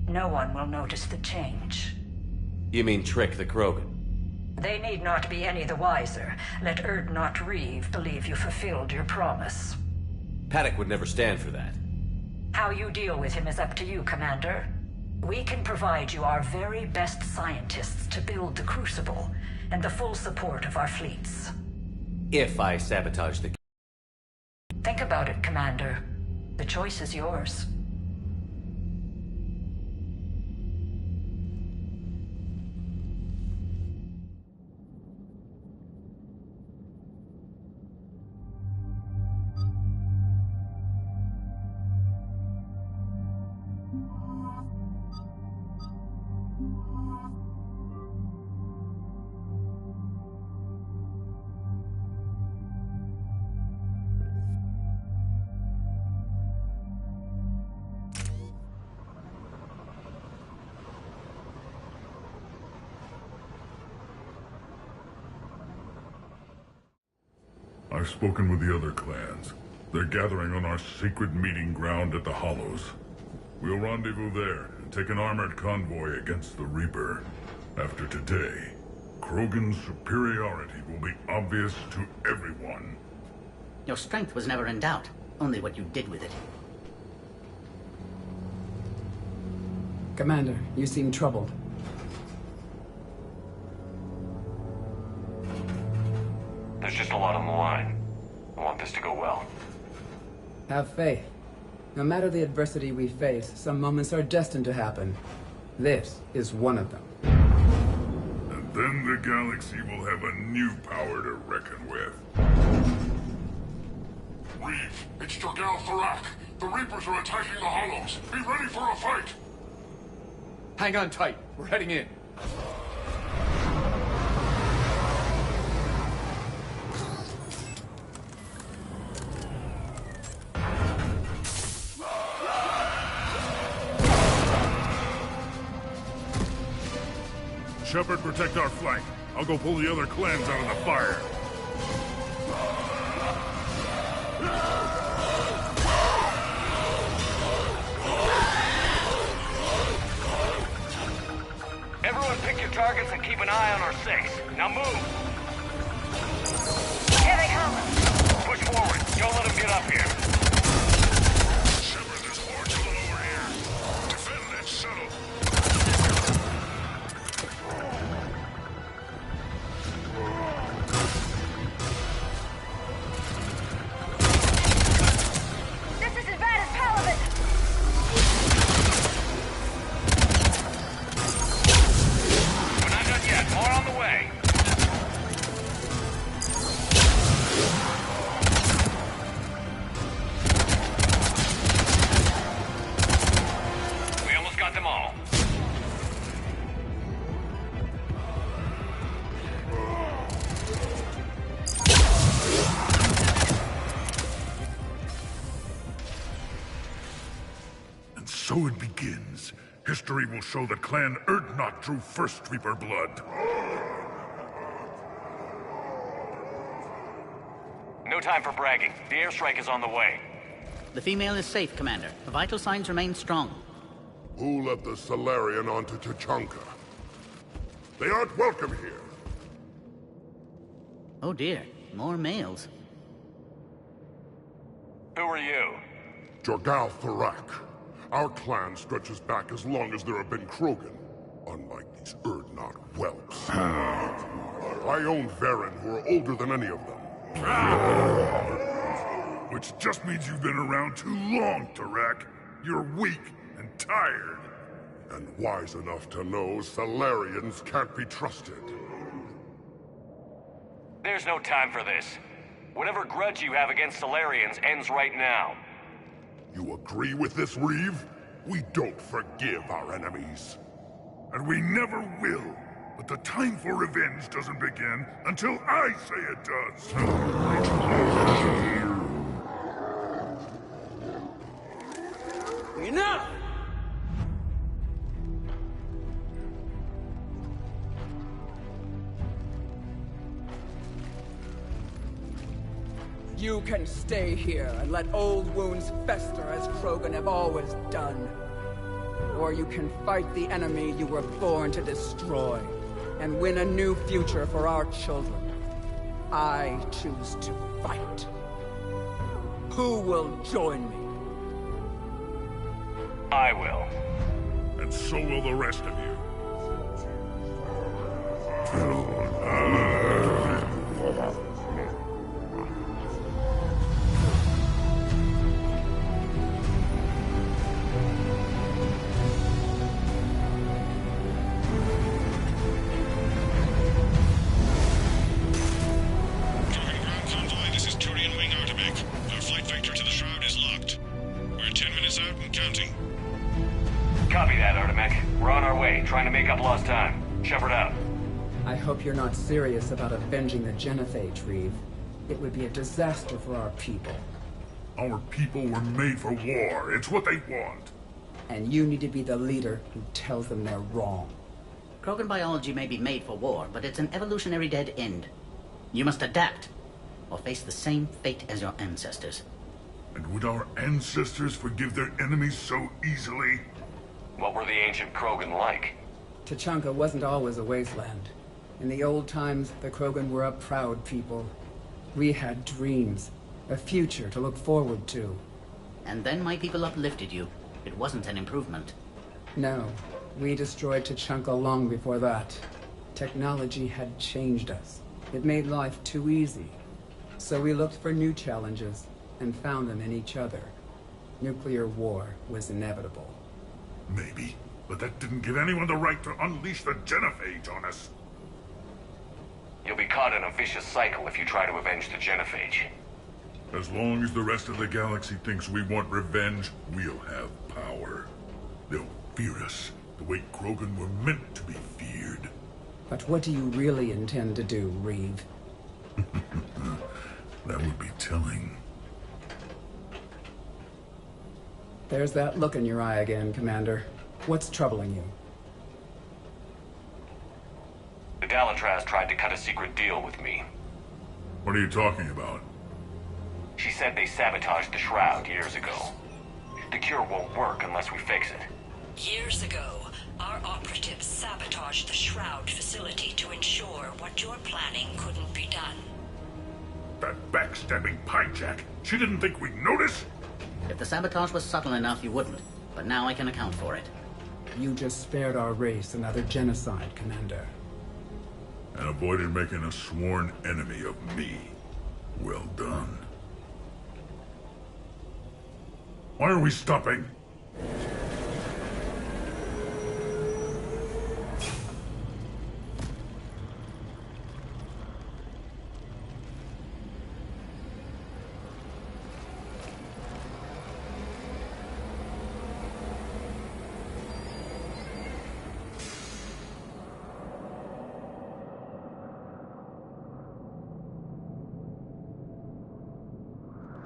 No one will notice the change. You mean trick the Krogan? They need not be any the wiser. Let Urdnot Reeve believe you fulfilled your promise. Paddock would never stand for that. How you deal with him is up to you, Commander. We can provide you our very best scientists to build the Crucible, and the full support of our fleets. If I sabotage the... Think about it, Commander. The choice is yours. I've spoken with the other clans. They're gathering on our secret meeting ground at the Hollows. We'll rendezvous there and take an armored convoy against the Reaper. After today, Krogan's superiority will be obvious to everyone. Your strength was never in doubt, only what you did with it. Commander, you seem troubled. There's just a lot on the line. I want this to go well. Have faith. No matter the adversity we face, some moments are destined to happen. This is one of them. And then the galaxy will have a new power to reckon with. Reeve, it's Jorgal Tharak. The Reapers are attacking the Hollows. Be ready for a fight! Hang on tight. We're heading in. Shepard, protect our flank. I'll go pull the other clans out of the fire. Everyone pick your targets and keep an eye on our 6. Now move! Here they come! Push forward. Don't let them get up here. Shepard, there's hordes of them over here. Defend that shuttle. This is as bad as Palaven! We're not done yet. More on the way. We almost got them all. And so it begins. History will show that Clan Urdnot drew first Reaper blood. No time for bragging. The airstrike is on the way. The female is safe, Commander. The vital signs remain strong. Who let the Salarian onto Tachanka? They aren't welcome here. Oh dear, more males. Who are you? Jorgal Tharak. Our clan stretches back as long as there have been Krogan. Unlike these Urdnot whelps. I own Varen, who are older than any of them. Which just means you've been around too long, Tharak. You're weak and tired. And wise enough to know Salarians can't be trusted. There's no time for this. Whatever grudge you have against Salarians ends right now. You agree with this, Reeve? We don't forgive our enemies. And we never will. But the time for revenge doesn't begin until I say it does. Enough! You can stay here and let old wounds fester as Krogan have always done. Or you can fight the enemy you were born to destroy and win a new future for our children. I choose to fight. Who will join me? I will. And so will the rest of you. Copy that, Artemek. We're on our way, trying to make up lost time. Shepard out. I hope you're not serious about avenging the Genophage, Reeve. It would be a disaster for our people. Our people were made for war. It's what they want. And you need to be the leader who tells them they're wrong. Krogan biology may be made for war, but it's an evolutionary dead end. You must adapt. or face the same fate as your ancestors. And would our ancestors forgive their enemies so easily? What were the ancient Krogan like? Tuchanka wasn't always a wasteland. In the old times, the Krogan were a proud people. We had dreams, a future to look forward to. And then my people uplifted you. It wasn't an improvement. No, we destroyed Tuchanka long before that. Technology had changed us. It made life too easy. So we looked for new challenges, and found them in each other. Nuclear war was inevitable. Maybe, but that didn't give anyone the right to unleash the Genophage on us. You'll be caught in a vicious cycle if you try to avenge the Genophage. As long as the rest of the galaxy thinks we want revenge, we'll have power. They'll fear us the way Krogan were meant to be feared. But what do you really intend to do, Reeve? That would be telling. There's that look in your eye again, Commander. What's troubling you? The Dallantraz tried to cut a secret deal with me. What are you talking about? She said they sabotaged the Shroud years ago. The cure won't work unless we fix it. Years ago, our operatives sabotaged the Shroud facility to ensure what you're planning couldn't be done. That backstabbing Pyjak! She didn't think we'd notice? If the sabotage was subtle enough, you wouldn't. But now I can account for it. You just spared our race another genocide, Commander. And avoided making a sworn enemy of me. Well done. Why are we stopping?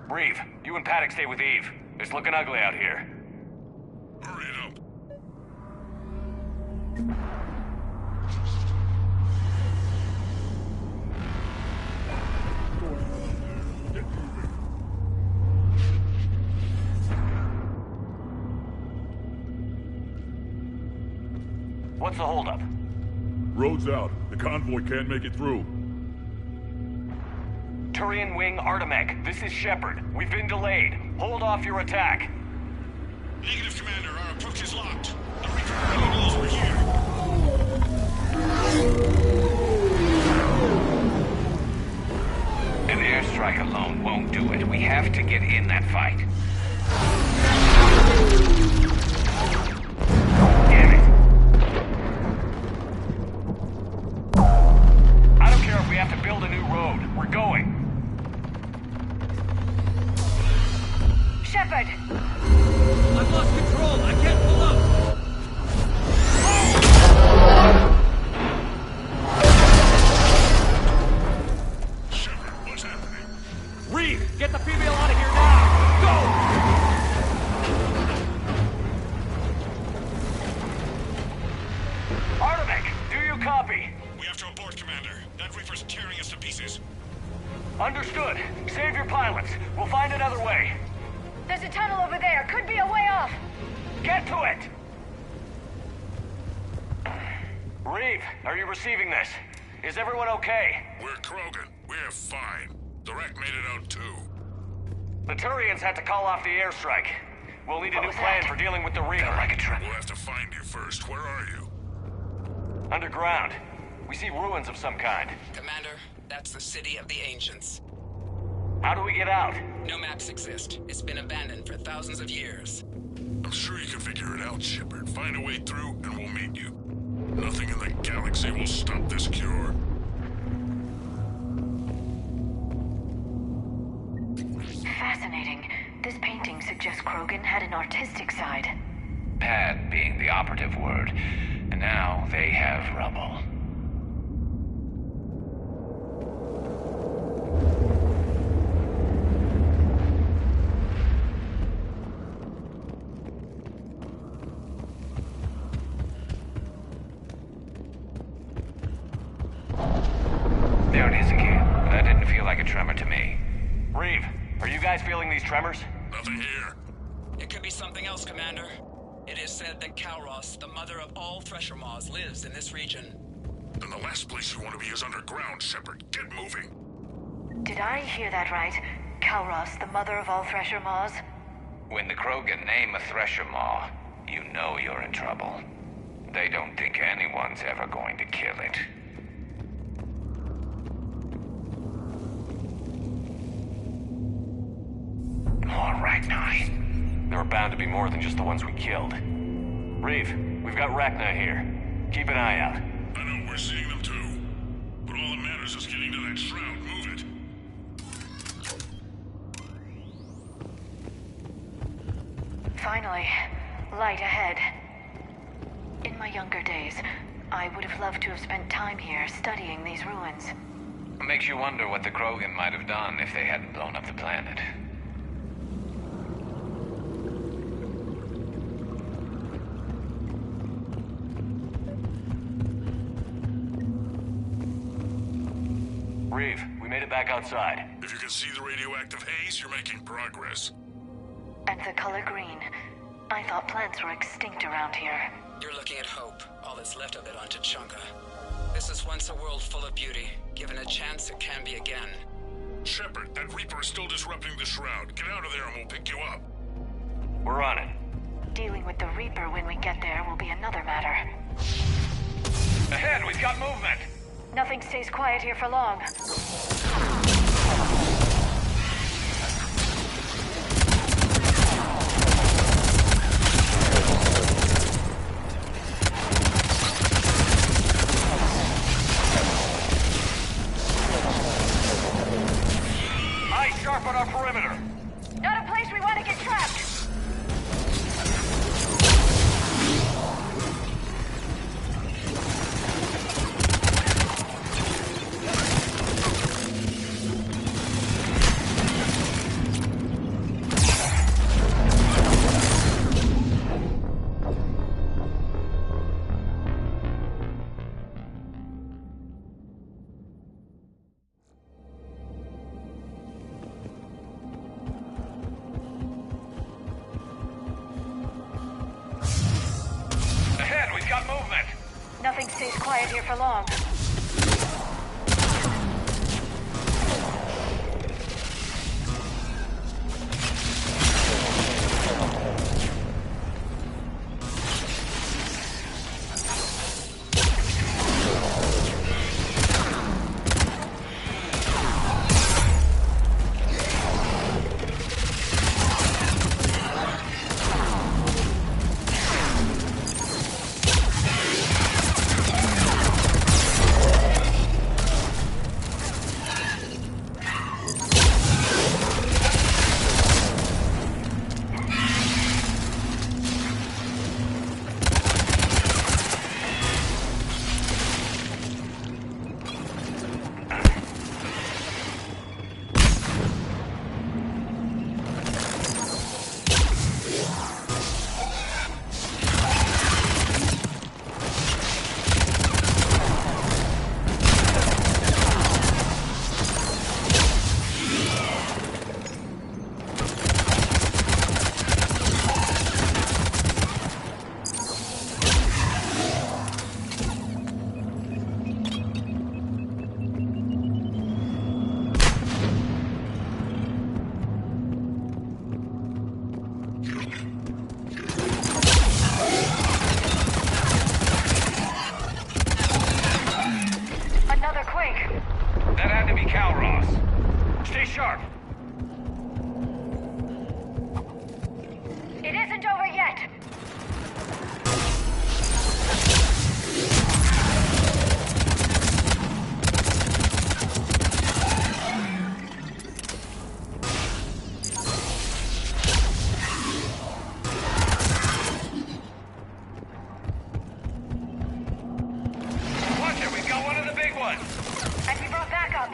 Reeve, you and Paddock stay with Eve. It's looking ugly out here. Hurry it up. What's the holdup? Road's out. The convoy can't make it through. Turian Wing Artemech, this is Shepard. We've been delayed. Hold off your attack. Negative, Commander. Our approach is locked. The Reaper already knows we're here. An airstrike alone won't do it. We have to get in that fight. Damn it. I don't care if we have to build a new road. We're going. Shepard! I've lost control! I can't pull up! Shepard, what's happening? Reeve, get the female out of here now! Go! Artemech, do you copy? We have to abort, Commander. That Reaper's tearing us to pieces. Understood. Save your pilots. We'll find another way. There's a tunnel over there. Could be a way off. Get to it! Reeve, are you receiving this? Is everyone okay? We're Krogan. We're fine. The wreck made it out too. The Turians had to call off the airstrike. We'll need a new plan for dealing with the Reaper. We'll have to find you first. Where are you? Underground. We see ruins of some kind. Commander, that's the City of the Ancients. How do we get out? No maps exist. It's been abandoned for thousands of years. I'm sure you can figure it out, Shepard. Find a way through, and we'll meet you. Nothing in the galaxy will stop this cure. Fascinating. This painting suggests Krogan had an artistic side. Pad being the operative word. And now they have rubble. There it is again. That didn't feel like a tremor to me. Reeve, are you guys feeling these tremors? Nothing here. It could be something else, Commander. It is said that Kalros, the mother of all Thresher Maws, lives in this region. Then the last place you want to be is underground, Shepard. Get moving. Did I hear that right? Kalros, the mother of all Thresher Maws? When the Krogan name a Thresher Maw, you know you're in trouble. They don't think anyone's ever going to kill it. More Rachni. There are bound to be more than just the ones we killed. Reeve, we've got Rachni here. Keep an eye out. I know, we're seeing them too. But all that matters is getting to that shroud. Move it. Finally, light ahead. In my younger days, I would have loved to have spent time here studying these ruins. It makes you wonder what the Krogan might have done if they hadn't blown up the planet. Reeve, we made it back outside. If you can see the radioactive haze, you're making progress. And the color green. I thought plants were extinct around here. You're looking at hope, all that's left of it on Tuchanka. This is once a world full of beauty. Given a chance, it can be again. Shepard, that Reaper is still disrupting the shroud. Get out of there and we'll pick you up. We're on it. Dealing with the Reaper when we get there will be another matter. Ahead, we've got movement! Nothing stays quiet here for long. Eyes sharp on our perimeter. Not a place we want to get trapped. Ahead, we've got movement. Nothing stays quiet here for long. Watch it, we've got one of the big ones! And we brought backup!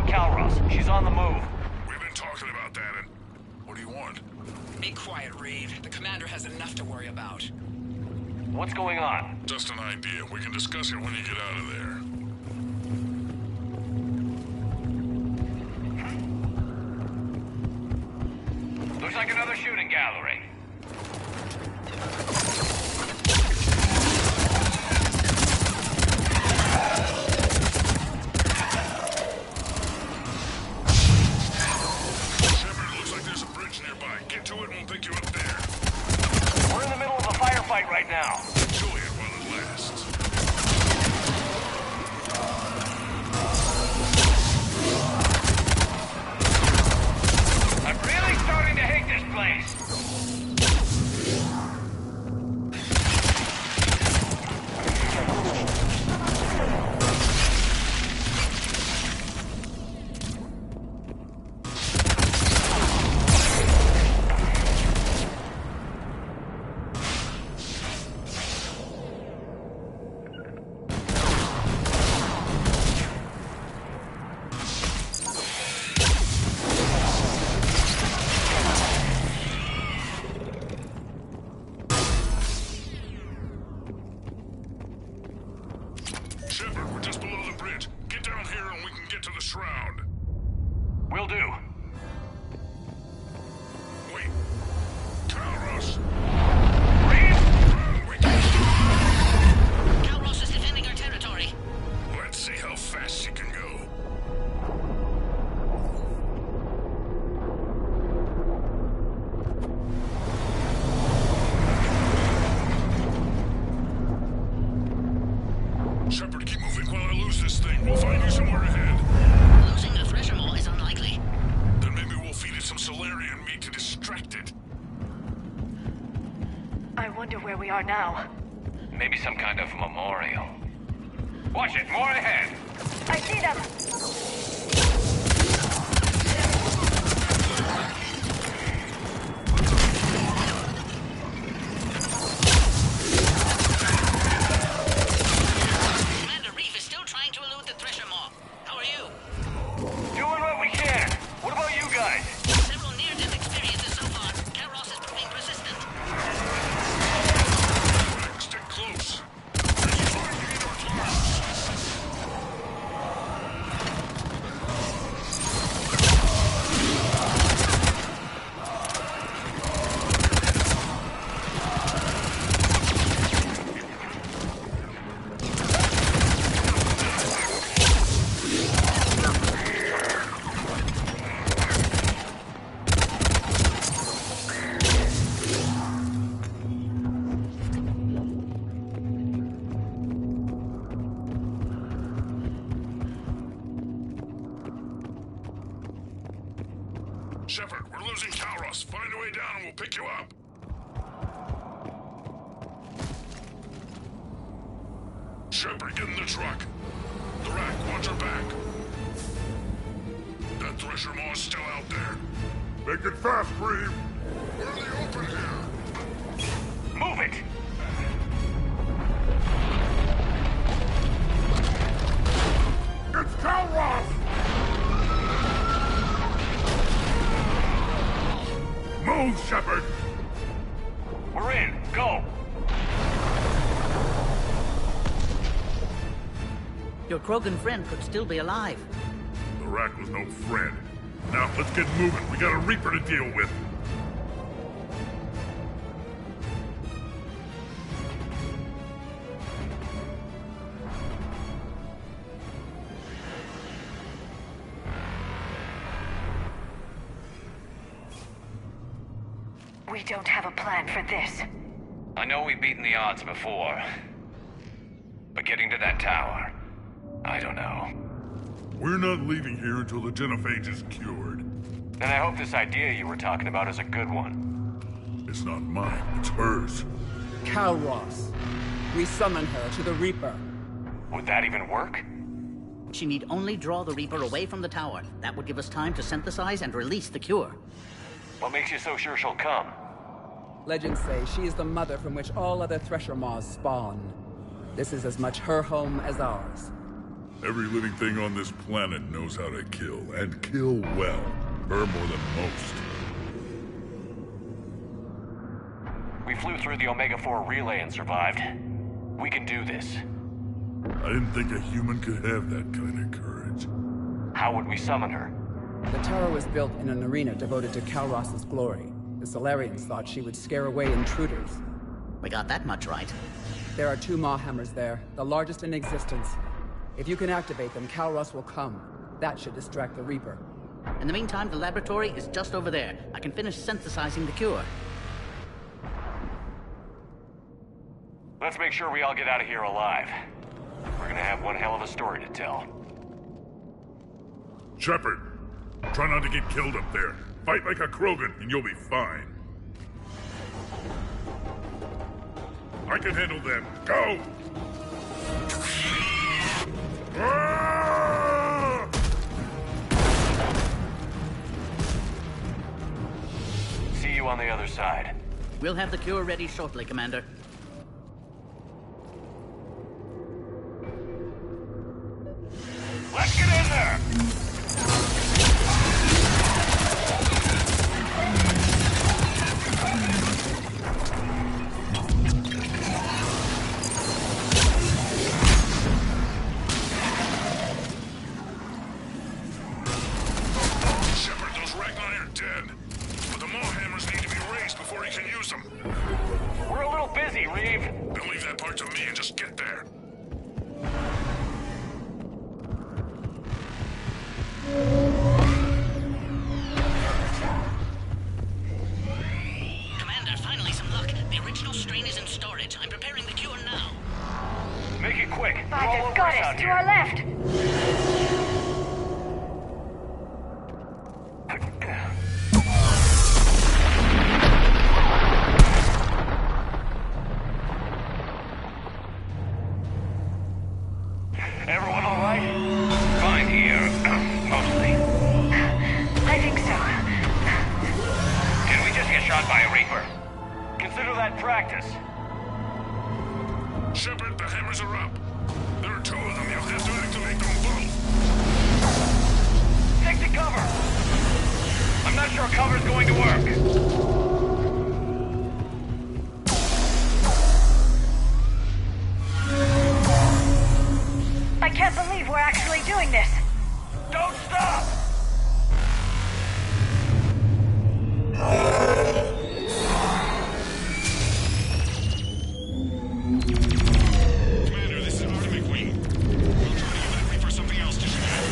on Calros. She's on the move. We've been talking about that, and what do you want? Be quiet, Reed. The commander has enough to worry about. What's going on? Just an idea. We can discuss it when you get out of there. Looks like another shooting gallery. Shepard, looks like there's a bridge nearby. Get to it and we'll pick you up there. We're in the middle of a firefight right now. Enjoy it while it lasts. I'm really starting to hate this place. Shepard, we're just below the bridge. Get down here and we can get to the shroud. Will do. Wait. Calros! Calros is defending our territory. Let's see how fast she can go. Shepard, keep moving while I lose this thing. We'll find you somewhere ahead. Losing the Thresher Maw is unlikely. Then maybe we'll feed it some Solarian meat to distract it. I wonder where we are now. Maybe some kind of memorial. Watch it, more ahead. I see them! Commander Reef is still trying to elude the Thresher Maw. How are you? Doing what we can. What about you guys? Several near-death experiences so far. Calros is proving persistent. Stick close. Shepard, we're losing Calros. Find a way down and we'll pick you up. Shepard, get in the truck. The rack, watch her back. That Thresher Maw is still out there. Make it fast, Reeve! We're in the open here. Move it! It's Calros! Move, Shepard! We're in. Go! Your Krogan friend could still be alive. The rack was no friend. Now, let's get moving. We got a Reaper to deal with. We don't have a plan for this. I know we've beaten the odds before. But getting to that tower, I don't know. We're not leaving here until the genophage is cured. Then I hope this idea you were talking about is a good one. It's not mine, it's hers. Calros. We summon her to the Reaper. Would that even work? She need only draw the Reaper away from the tower. That would give us time to synthesize and release the cure. What makes you so sure she'll come? Legends say she is the mother from which all other Thresher Maws spawn. This is as much her home as ours. Every living thing on this planet knows how to kill, and kill well. Her more than most. We flew through the Omega-4 relay and survived. We can do this. I didn't think a human could have that kind of courage. How would we summon her? The tower was built in an arena devoted to Kalros's glory. The Solarians thought she would scare away intruders. We got that much right. There are 2 Maw hammers there, the largest in existence. If you can activate them, Kalros will come. That should distract the Reaper. In the meantime, the laboratory is just over there. I can finish synthesizing the cure. Let's make sure we all get out of here alive. We're gonna have one hell of a story to tell. Shepard, try not to get killed up there. Fight like a Krogan, and you'll be fine. I can handle them. Go! Ah! See you on the other side. We'll have the cure ready shortly, Commander. Let's get in there! Shepard, those Ragnar are dead. But the Maw hammers need to be raised before he can use them. We're a little busy, Reeve. Then leave that part to me and just get there. Commander, finally some luck. The original strain is in storage. I'm preparing the cure now. Make it quick. We're By all the over us out goddess, to here. our left! Everyone all right? Fine here, mostly. I think so. Can we just get shot by a Reaper? Consider that practice. Shepard, the hammers are up. There are 2 of them. You'll have to activate them both. Stick to cover. I'm not sure cover's going to work. I can't believe we're actually doing this. Don't stop! Commander, this is Artemis Queen. We'll try to give that Reaper something else to shoot at.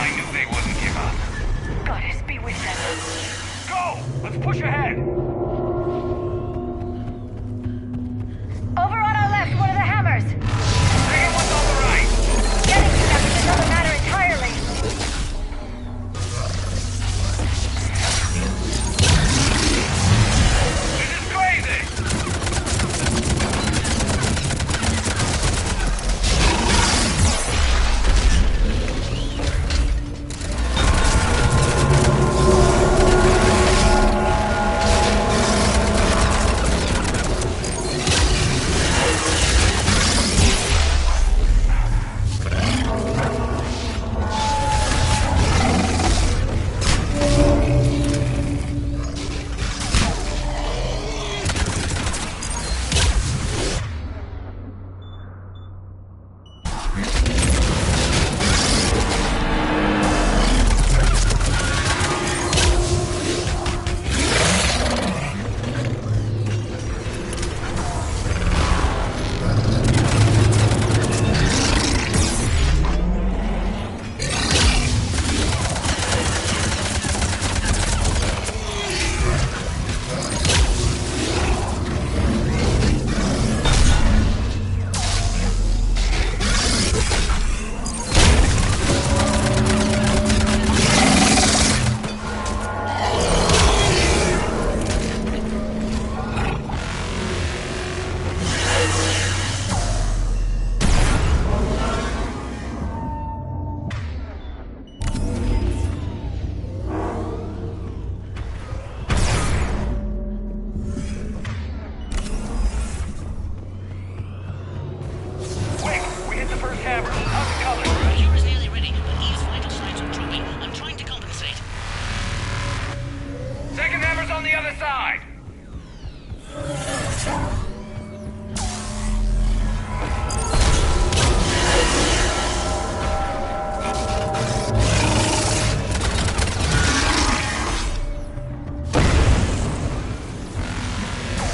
I knew they wouldn't give up. Goddess be with them. Go! Let's push ahead! the first hammer. How's it coming? The cure is nearly ready, but Eve's vital signs are dropping. I'm trying to compensate. Second hammer's on the other side.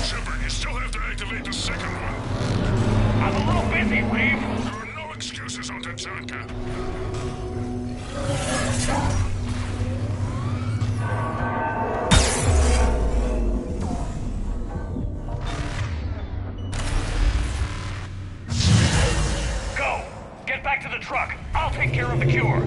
Shepard, you still have to activate the second one. I'm a little busy, Reeve. There are no excuses on Tachanka. Go! Get back to the truck. I'll take care of the cure.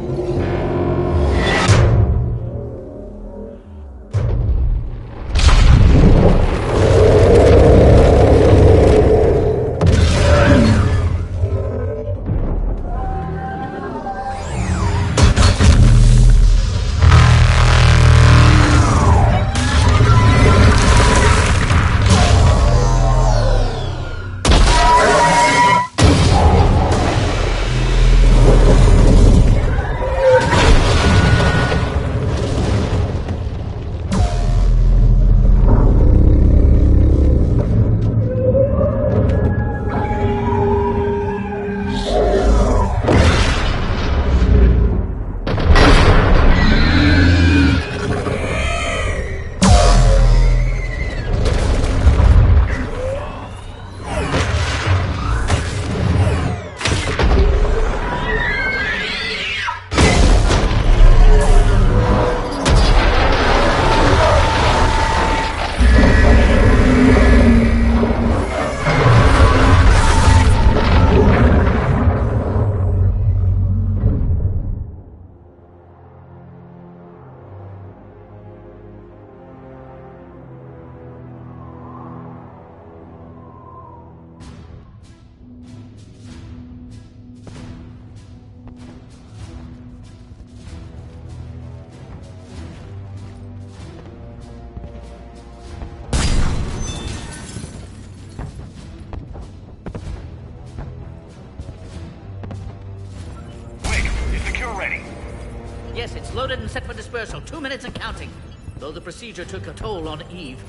Yes, it's loaded and set for dispersal. 2 minutes and counting. Though the procedure took a toll on Eve.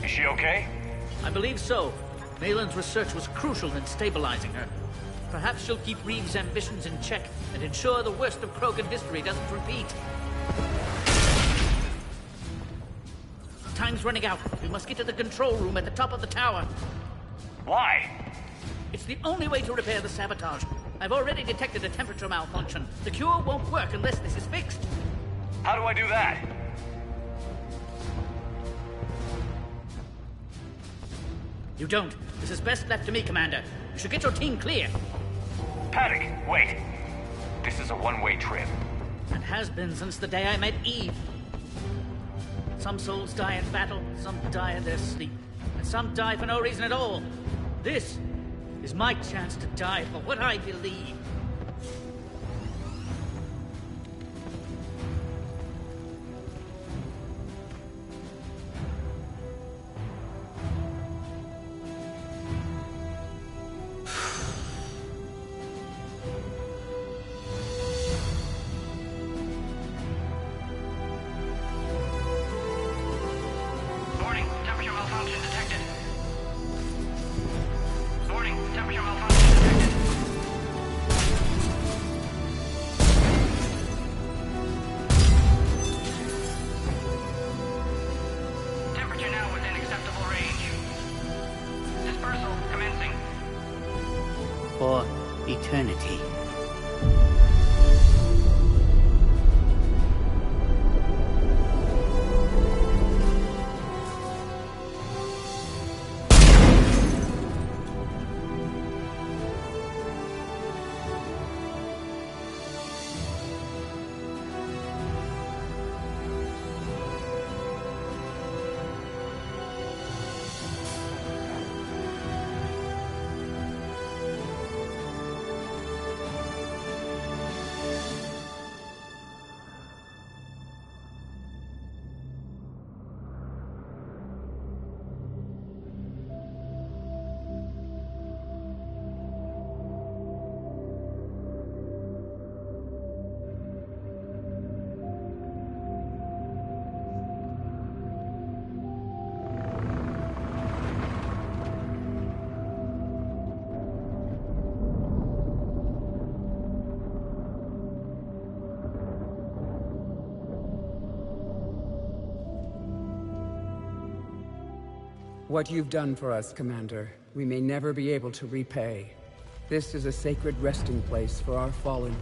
Is she okay? I believe so. Malin's research was crucial in stabilizing her. Perhaps she'll keep Reeve's ambitions in check and ensure the worst of Krogan history doesn't repeat. Time's running out. We must get to the control room at the top of the tower. Why? It's the only way to repair the sabotage. I've already detected a temperature malfunction. The cure won't work unless this is fixed. How do I do that? You don't. This is best left to me, Commander. You should get your team clear. Paddock, wait. This is a one-way trip. And has been since the day I met Eve. Some souls die in battle, some die in their sleep, and some die for no reason at all. This is my chance to die for what I believe. Warning, temperature malfunction detected. Warning, temperature malfunction detected. Temperature now within acceptable range. Dispersal commencing. For eternity. What you've done for us, Commander, we may never be able to repay. This is a sacred resting place for our fallen.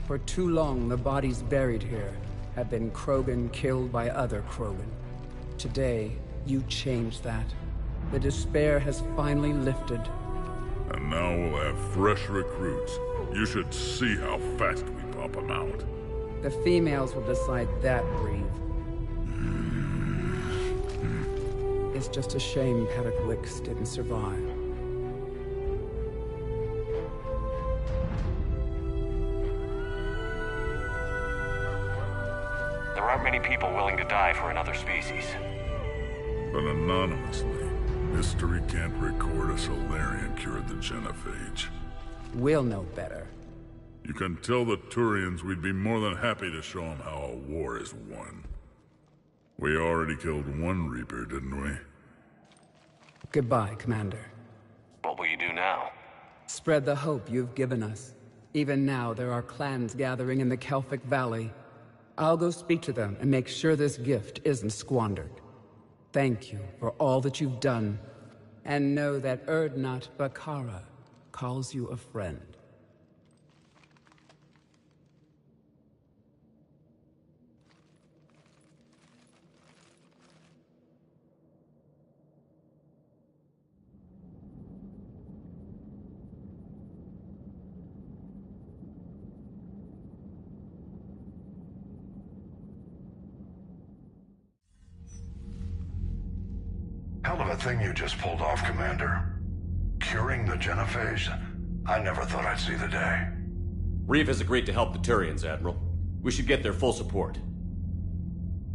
For too long, the bodies buried here have been Krogan killed by other Krogan. Today, you changed that. The despair has finally lifted. And now we'll have fresh recruits. You should see how fast we pop them out. The females will decide that, Breathe. It's just a shame Paddock Wicks didn't survive. There aren't many people willing to die for another species. But anonymously, history can't record a Solarian cured the genophage. We'll know better. You can tell the Turians we'd be more than happy to show them how a war is won. We already killed one Reaper, didn't we? Goodbye, Commander. What will you do now? Spread the hope you've given us. Even now, there are clans gathering in the Kelphic Valley. I'll go speak to them and make sure this gift isn't squandered. Thank you for all that you've done, and know that Urdnot Bakara calls you a friend. Hell of a thing you just pulled off, Commander. Curing the genophage? I never thought I'd see the day. Reeve has agreed to help the Turians, Admiral. We should get their full support.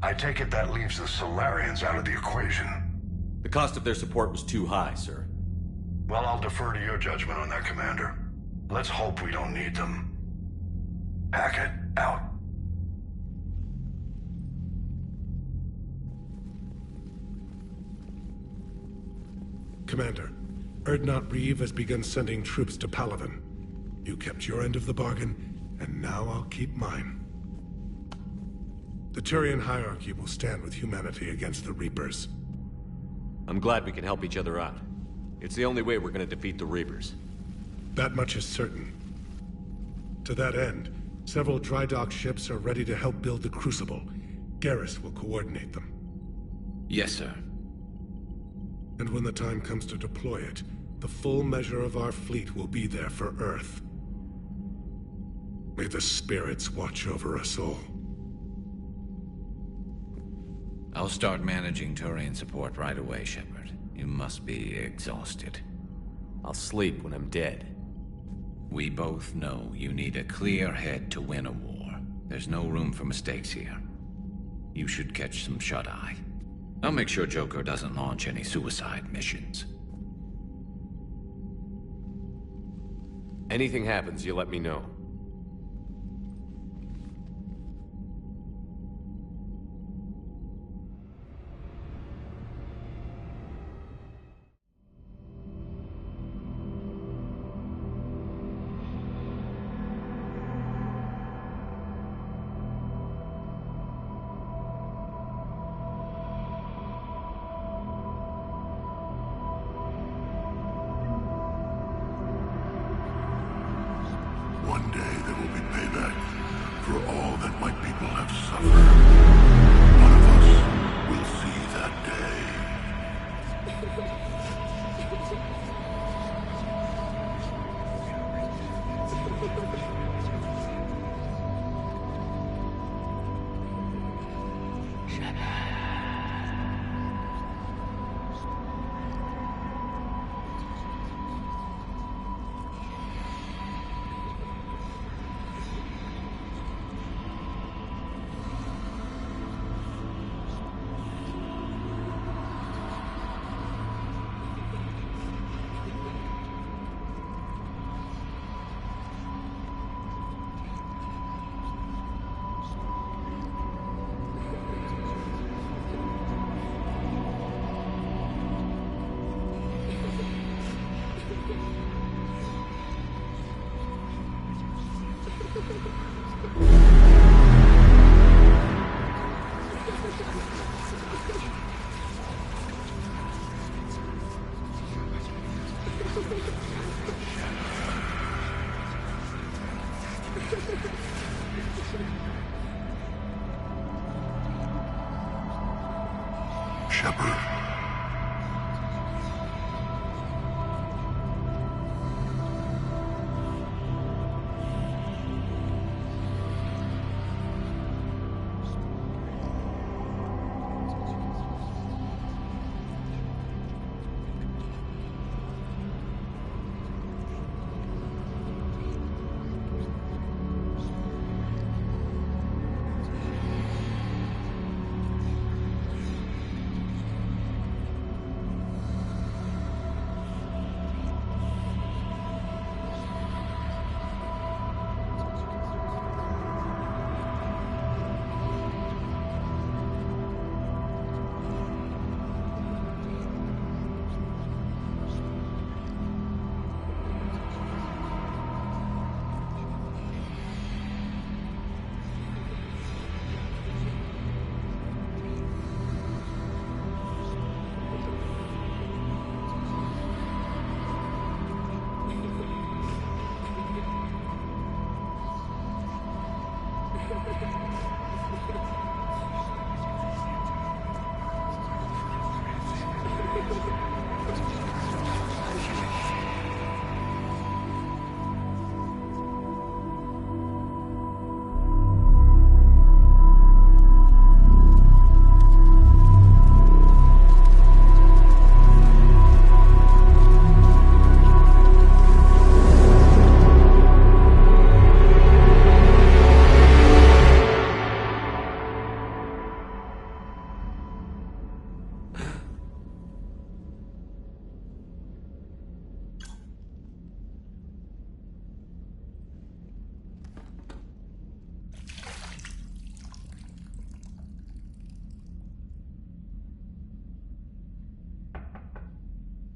I take it that leaves the Solarians out of the equation. The cost of their support was too high, sir. Well, I'll defer to your judgment on that, Commander. Let's hope we don't need them. Hackett, out. Commander, Urdnot Reeve has begun sending troops to Palaven. You kept your end of the bargain, and now I'll keep mine. The Turian hierarchy will stand with humanity against the Reapers. I'm glad we can help each other out. It's the only way we're gonna defeat the Reapers. That much is certain. To that end, several dry dock ships are ready to help build the Crucible. Garrus will coordinate them. Yes, sir. And when the time comes to deploy it, the full measure of our fleet will be there for Earth. May the spirits watch over us all. I'll start managing Turian support right away, Shepard. You must be exhausted. I'll sleep when I'm dead. We both know you need a clear head to win a war. There's no room for mistakes here. You should catch some shut-eye. I'll make sure Joker doesn't launch any suicide missions. Anything happens, you let me know. One day there will be payback for all that my people have suffered. One of us will see that Shepard.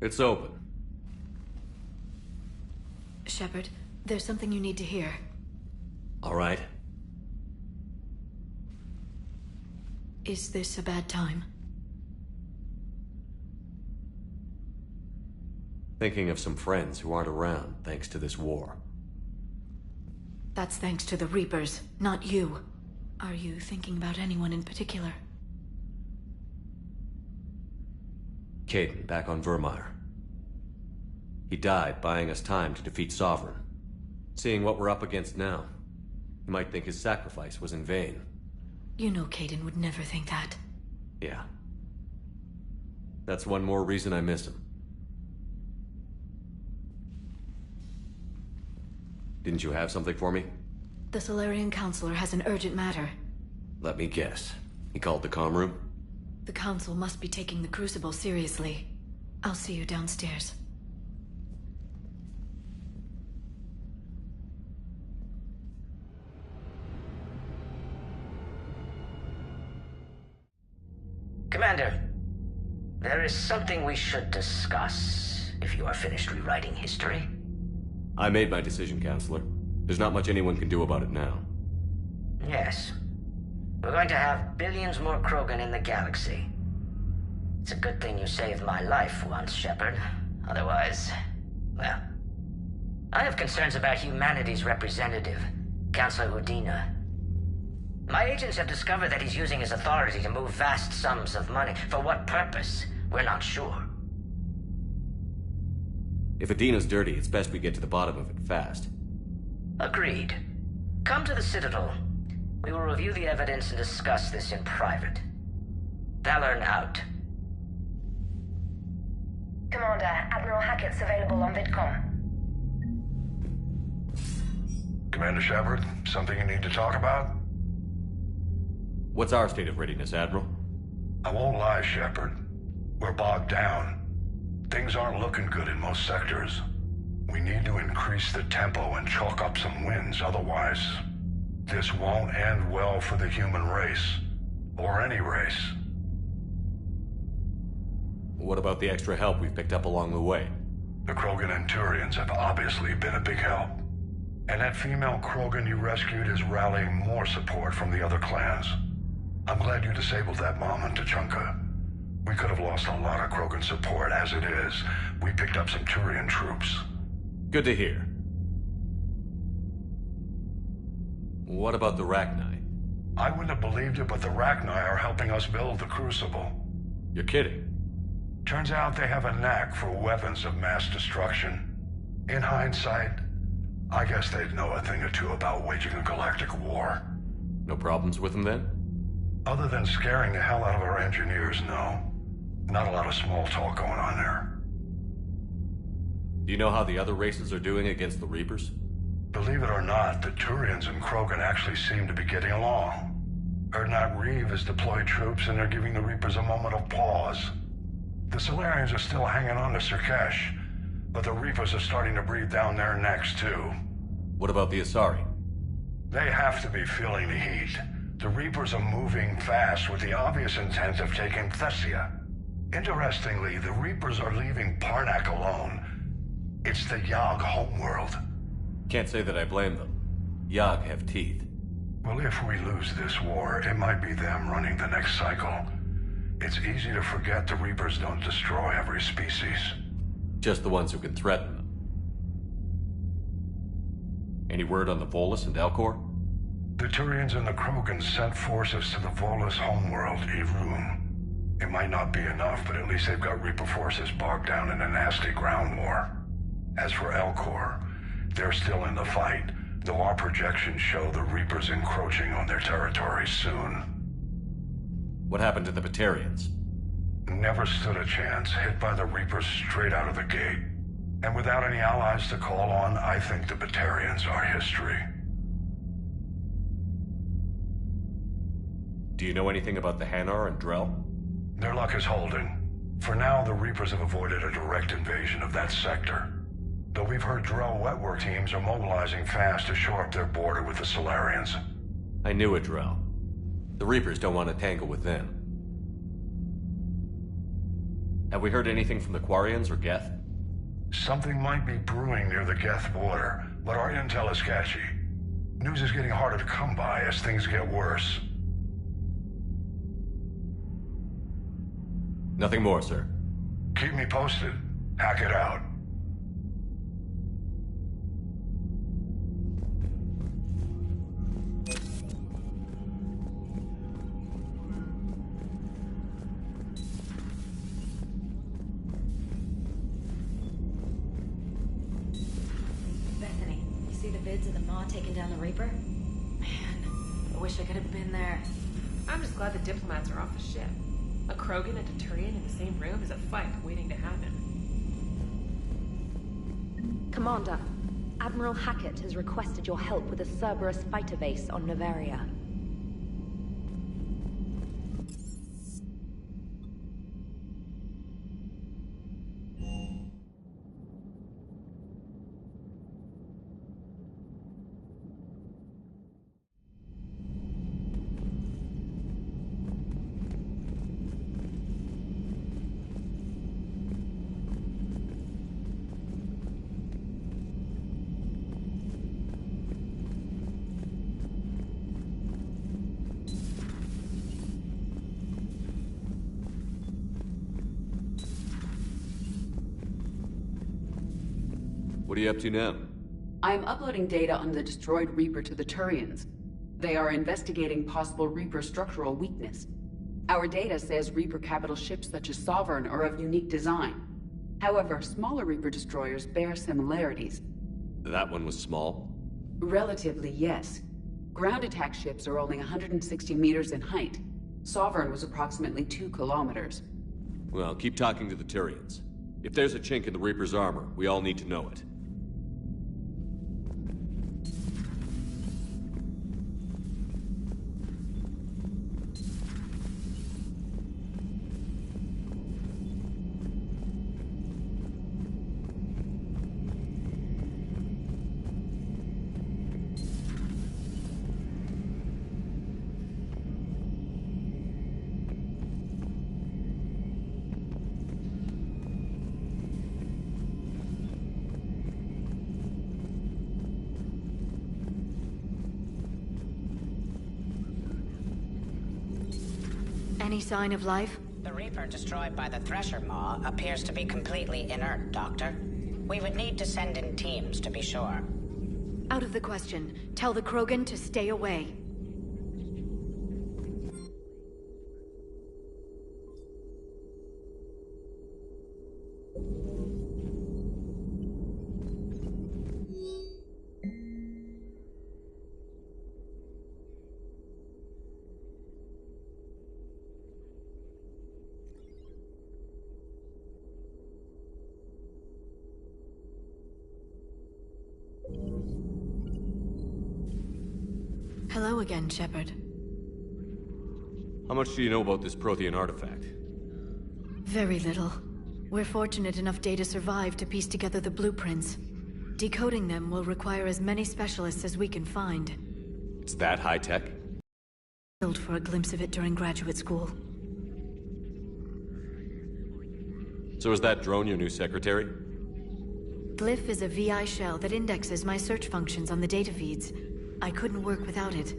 It's open. Shepard, there's something you need to hear. All right. Is this a bad time? Thinking of some friends who aren't around thanks to this war. That's thanks to the Reapers, not you. Are you thinking about anyone in particular? Kaidan, back on Virmire. He died buying us time to defeat Sovereign. Seeing what we're up against now, you might think his sacrifice was in vain. You know Kaidan would never think that. Yeah. That's one more reason I miss him. Didn't you have something for me? The Salarian Counselor has an urgent matter. Let me guess. He called the comm room? The Council must be taking the Crucible seriously. I'll see you downstairs. Commander, there is something we should discuss, if you are finished rewriting history. I made my decision, Counselor. There's not much anyone can do about it now. Yes. We're going to have billions more Krogan in the galaxy. It's a good thing you saved my life once, Shepard. Otherwise, well... I have concerns about humanity's representative, Councilor Udina. My agents have discovered that he's using his authority to move vast sums of money. For what purpose? We're not sure. If Udina's dirty, it's best we get to the bottom of it fast. Agreed. Come to the Citadel. We will review the evidence and discuss this in private. Valorn out. Commander, Admiral Hackett's available on VidCom. Commander Shepard, something you need to talk about? What's our state of readiness, Admiral? I won't lie, Shepard. We're bogged down. Things aren't looking good in most sectors. We need to increase the tempo and chalk up some wins, otherwise... this won't end well for the human race. Or any race. What about the extra help we've picked up along the way? The Krogan and Turians have obviously been a big help. And that female Krogan you rescued is rallying more support from the other clans. I'm glad you disabled that bomb on Tuchanka. We could have lost a lot of Krogan support as it is. We picked up some Turian troops. Good to hear. What about the Rachni? I wouldn't have believed it, but the Rachni are helping us build the Crucible. You're kidding. Turns out they have a knack for weapons of mass destruction. In hindsight, I guess they'd know a thing or two about waging a galactic war. No problems with them then? Other than scaring the hell out of our engineers, no. Not a lot of small talk going on there. Do you know how the other races are doing against the Reapers? Believe it or not, the Turians and Krogan actually seem to be getting along. Urdnot Reeve has deployed troops and they're giving the Reapers a moment of pause. The Solarians are still hanging on to Surkesh, but the Reapers are starting to breathe down their necks too. What about the Asari? They have to be feeling the heat. The Reapers are moving fast with the obvious intent of taking Thessia. Interestingly, the Reapers are leaving Parnack alone. It's the Yogg homeworld. Can't say that I blame them. Yogg have teeth. Well, if we lose this war, it might be them running the next cycle. It's easy to forget the Reapers don't destroy every species. Just the ones who can threaten them. Any word on the Volus and Elcor? The Turians and the Krogan sent forces to the Volus homeworld, Irun. It might not be enough, but at least they've got Reaper forces bogged down in a nasty ground war. As for Elcor, they're still in the fight, though our projections show the Reapers encroaching on their territory soon. What happened to the Batarians? Never stood a chance, hit by the Reapers straight out of the gate. And without any allies to call on, I think the Batarians are history. Do you know anything about the Hanar and Drell? Their luck is holding. For now, the Reapers have avoided a direct invasion of that sector. Though we've heard Drell Wetwork teams are mobilizing fast to shore up their border with the Solarians. I knew it, Drell. The Reapers don't want to tangle with them. Have we heard anything from the Quarians or Geth? Something might be brewing near the Geth border, but our intel is sketchy. News is getting harder to come by as things get worse. Nothing more, sir. Keep me posted. Hack it out. Bethany, you see the vids of the Maw taking down the Reaper? Man, I wish I could have been there. I'm just glad the diplomats are off the ship. A Krogan and a Turian in the same room is a fight waiting to happen. Commander, Admiral Hackett has requested your help with a Cerberus fighter base on Noveria. What are you up to now? I am uploading data on the destroyed Reaper to the Turians. They are investigating possible Reaper structural weakness. Our data says Reaper capital ships such as Sovereign are of unique design. However, smaller Reaper destroyers bear similarities. That one was small? Relatively, yes. Ground attack ships are only 160 meters in height. Sovereign was approximately 2 kilometers. Well, keep talking to the Turians. If there's a chink in the Reaper's armor, we all need to know it. Any sign of life? The Reaper destroyed by the Thresher Maw appears to be completely inert, Doctor. We would need to send in teams to be sure. Out of the question. Tell the Krogan to stay away. Hello again, Shepard. How much do you know about this Prothean artifact? Very little. We're fortunate enough Data survived to piece together the blueprints. Decoding them will require as many specialists as we can find. It's that high-tech? For a glimpse of it during graduate school. So is that drone your new secretary? Glyph is a VI shell that indexes my search functions on the data feeds. I couldn't work without it.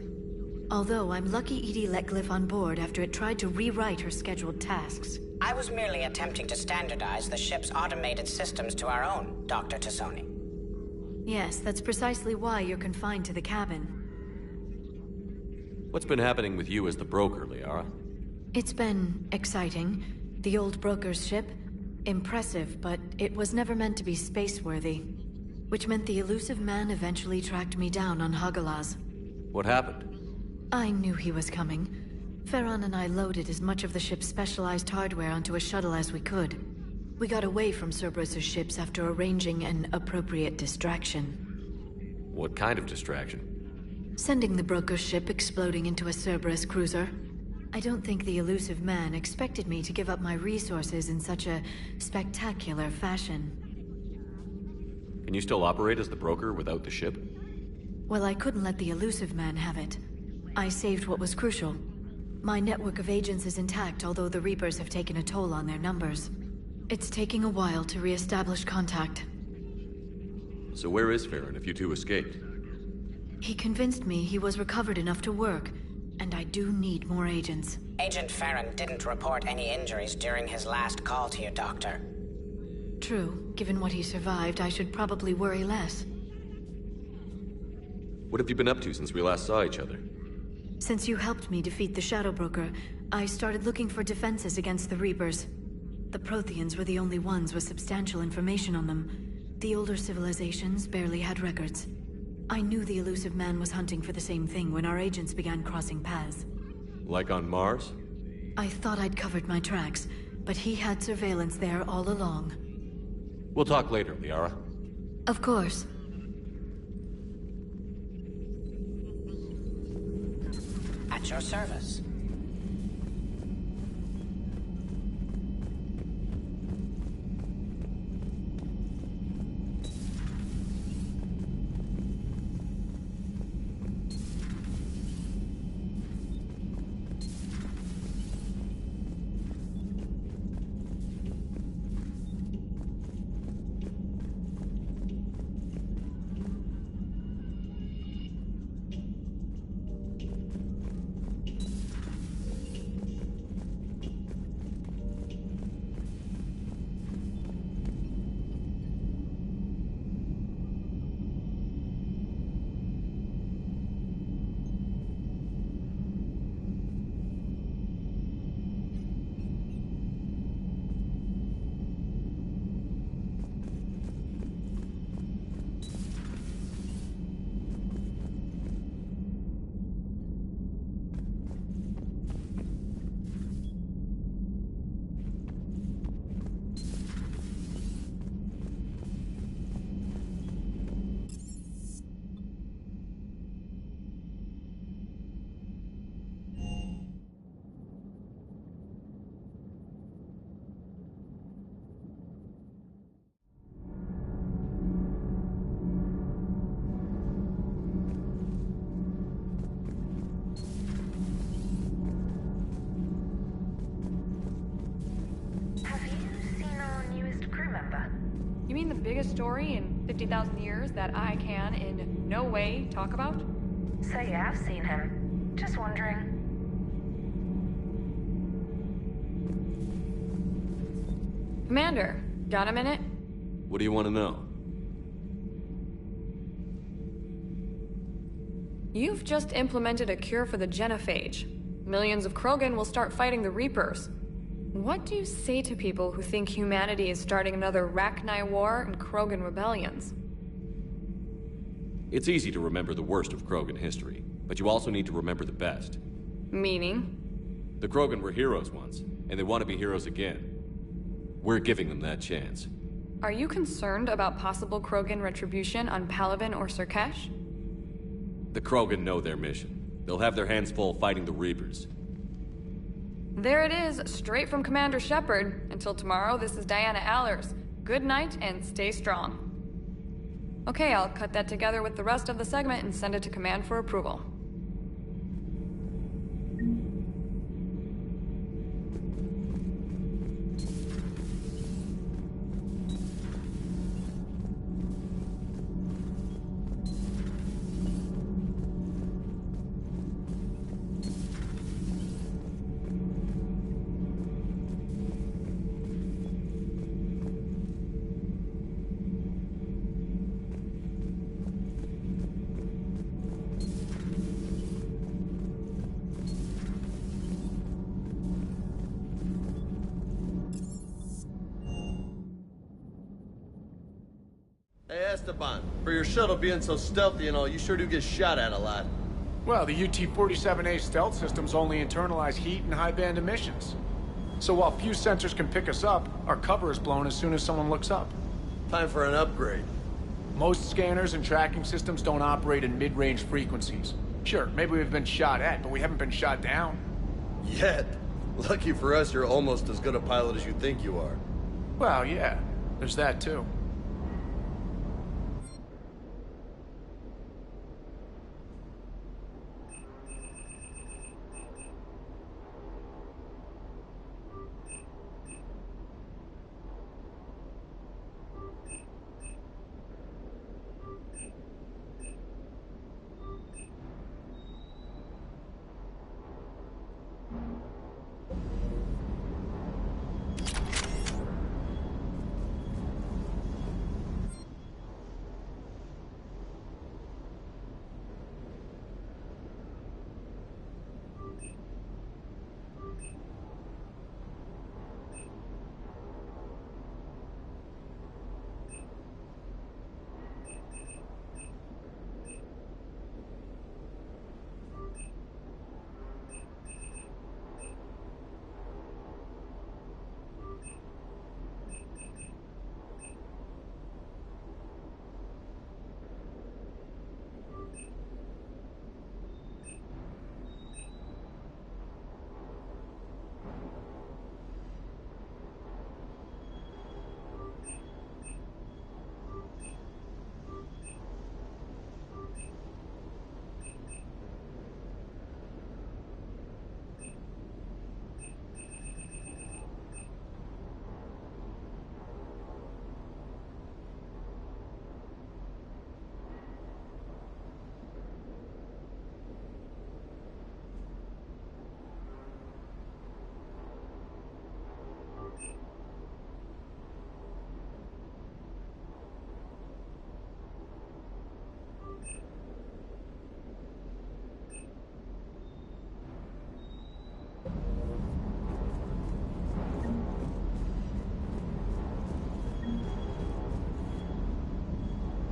Although I'm lucky EDI let Glyph on board after it tried to rewrite her scheduled tasks. I was merely attempting to standardize the ship's automated systems to our own, Dr. T'Soni. Yes, that's precisely why you're confined to the cabin. What's been happening with you as the broker, Liara? It's been exciting. The old broker's ship? Impressive, but it was never meant to be space-worthy. Which meant the elusive man eventually tracked me down on Hagalaz. What happened? I knew he was coming. Farron and I loaded as much of the ship's specialized hardware onto a shuttle as we could. We got away from Cerberus' ships after arranging an appropriate distraction. What kind of distraction? Sending the broker's ship exploding into a Cerberus cruiser. I don't think the elusive man expected me to give up my resources in such a spectacular fashion. Can you still operate as the broker without the ship? Well, I couldn't let the elusive man have it. I saved what was crucial. My network of agents is intact, although the Reapers have taken a toll on their numbers. It's taking a while to re-establish contact. So where is Farron if you two escaped? He convinced me he was recovered enough to work, and I do need more agents. Agent Farron didn't report any injuries during his last call to you, Doctor. True. Given what he survived, I should probably worry less. What have you been up to since we last saw each other? Since you helped me defeat the Shadow Broker, I started looking for defenses against the Reapers. The Protheans were the only ones with substantial information on them. The older civilizations barely had records. I knew the elusive man was hunting for the same thing when our agents began crossing paths. Like on Mars? I thought I'd covered my tracks, but he had surveillance there all along. We'll talk later, Liara. Of course. At your service. You mean the biggest story in 50,000 years that I can in no way talk about? So you have seen him. Just wondering. Commander, got a minute? What do you want to know? You've just implemented a cure for the genophage. Millions of Krogan will start fighting the Reapers. What do you say to people who think humanity is starting another Rachni War and Krogan rebellions? It's easy to remember the worst of Krogan history, but you also need to remember the best. Meaning? The Krogan were heroes once, and they want to be heroes again. We're giving them that chance. Are you concerned about possible Krogan retribution on Palaven or Surkesh? The Krogan know their mission. They'll have their hands full fighting the Reapers. There it is, straight from Commander Shepard. Until tomorrow, this is Diana Allers. Good night, and stay strong. Okay, I'll cut that together with the rest of the segment and send it to Command for approval. Hey, Esteban, for your shuttle being so stealthy and all, you sure do get shot at a lot. Well, the UT-47A stealth systems only internalize heat and high-band emissions. So while few sensors can pick us up, our cover is blown as soon as someone looks up. Time for an upgrade. Most scanners and tracking systems don't operate in mid-range frequencies. Sure, maybe we've been shot at, but we haven't been shot down. Yet. Lucky for us, you're almost as good a pilot as you think you are. Well, yeah. There's that, too.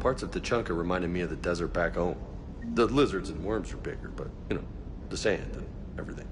Parts of Tuchanka reminded me of the desert back home. The lizards and worms are bigger, but, you know, the sand and everything.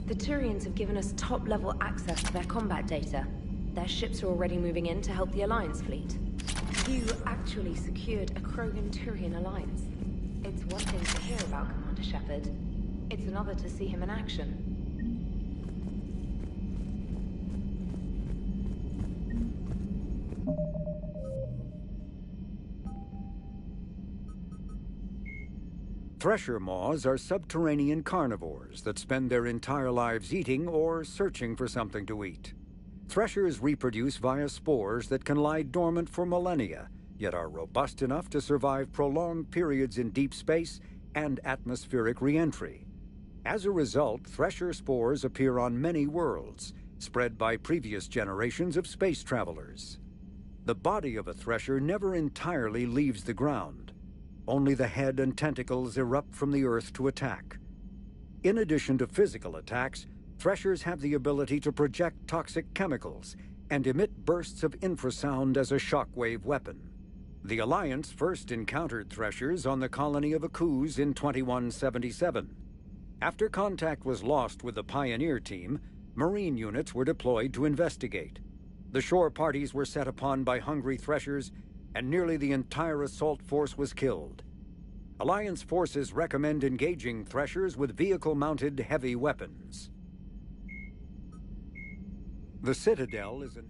The Turians have given us top-level access to their combat data. Their ships are already moving in to help the Alliance fleet. You actually secured a Krogan-Turian alliance. It's one thing to hear about Commander Shepard. It's another to see him in action. Thresher maws are subterranean carnivores that spend their entire lives eating or searching for something to eat. Threshers reproduce via spores that can lie dormant for millennia, yet are robust enough to survive prolonged periods in deep space and atmospheric re-entry. As a result, thresher spores appear on many worlds, spread by previous generations of space travelers. The body of a thresher never entirely leaves the ground. Only the head and tentacles erupt from the earth to attack. In addition to physical attacks, threshers have the ability to project toxic chemicals and emit bursts of infrasound as a shockwave weapon. The Alliance first encountered threshers on the colony of Akuz in 2177. After contact was lost with the Pioneer team, Marine units were deployed to investigate. The shore parties were set upon by hungry threshers, and nearly the entire assault force was killed. Alliance forces recommend engaging threshers with vehicle-mounted heavy weapons. The Citadel is an...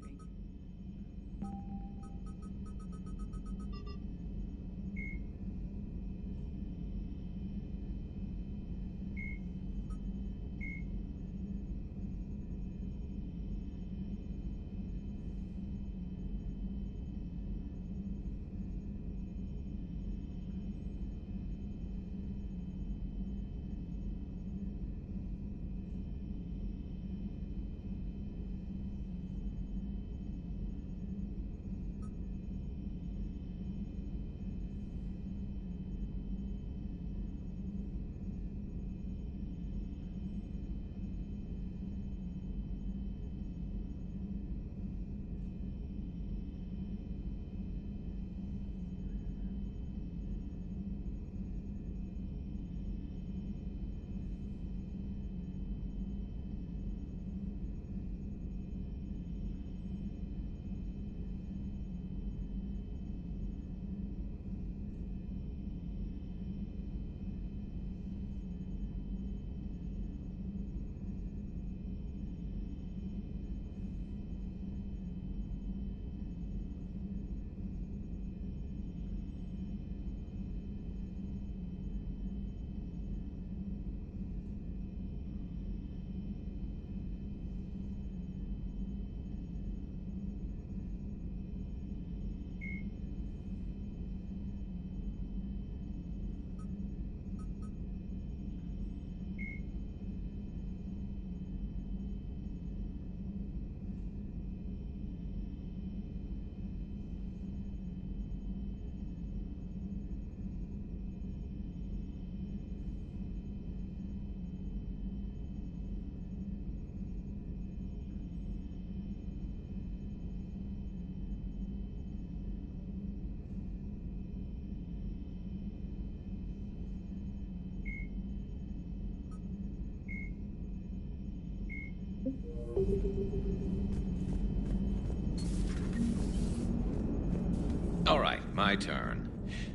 All right, my turn.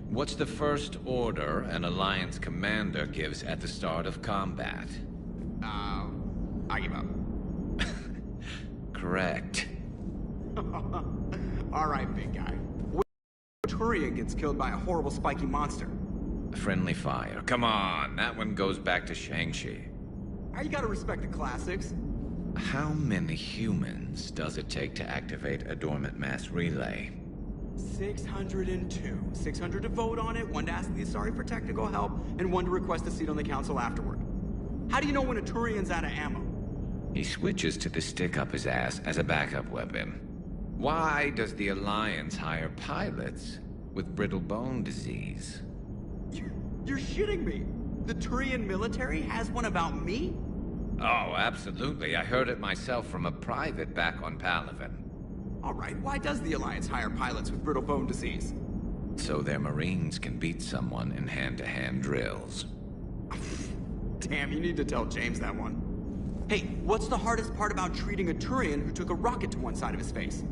What's the first order an Alliance commander gives at the start of combat? I give up. Correct. All right, big guy. What Turian gets killed by a horrible spiky monster? Friendly fire. Come on, that one goes back to Shang-Chi. You gotta respect the classics. How many humans does it take to activate a dormant mass relay? 602. 600 to vote on it, 1 to ask the Asari for technical help, and 1 to request a seat on the council afterward. How do you know when a Turian's out of ammo? He switches to the stick up his ass as a backup weapon. Why does the Alliance hire pilots with brittle bone disease? You're shitting me! The Turian military has one about me? Oh, absolutely. I heard it myself from a private back on Palaven. All right, why does the Alliance hire pilots with brittle bone disease? So their Marines can beat someone in hand-to-hand drills. Damn, you need to tell James that one. Hey, what's the hardest part about treating a Turian who took a rocket to one side of his face?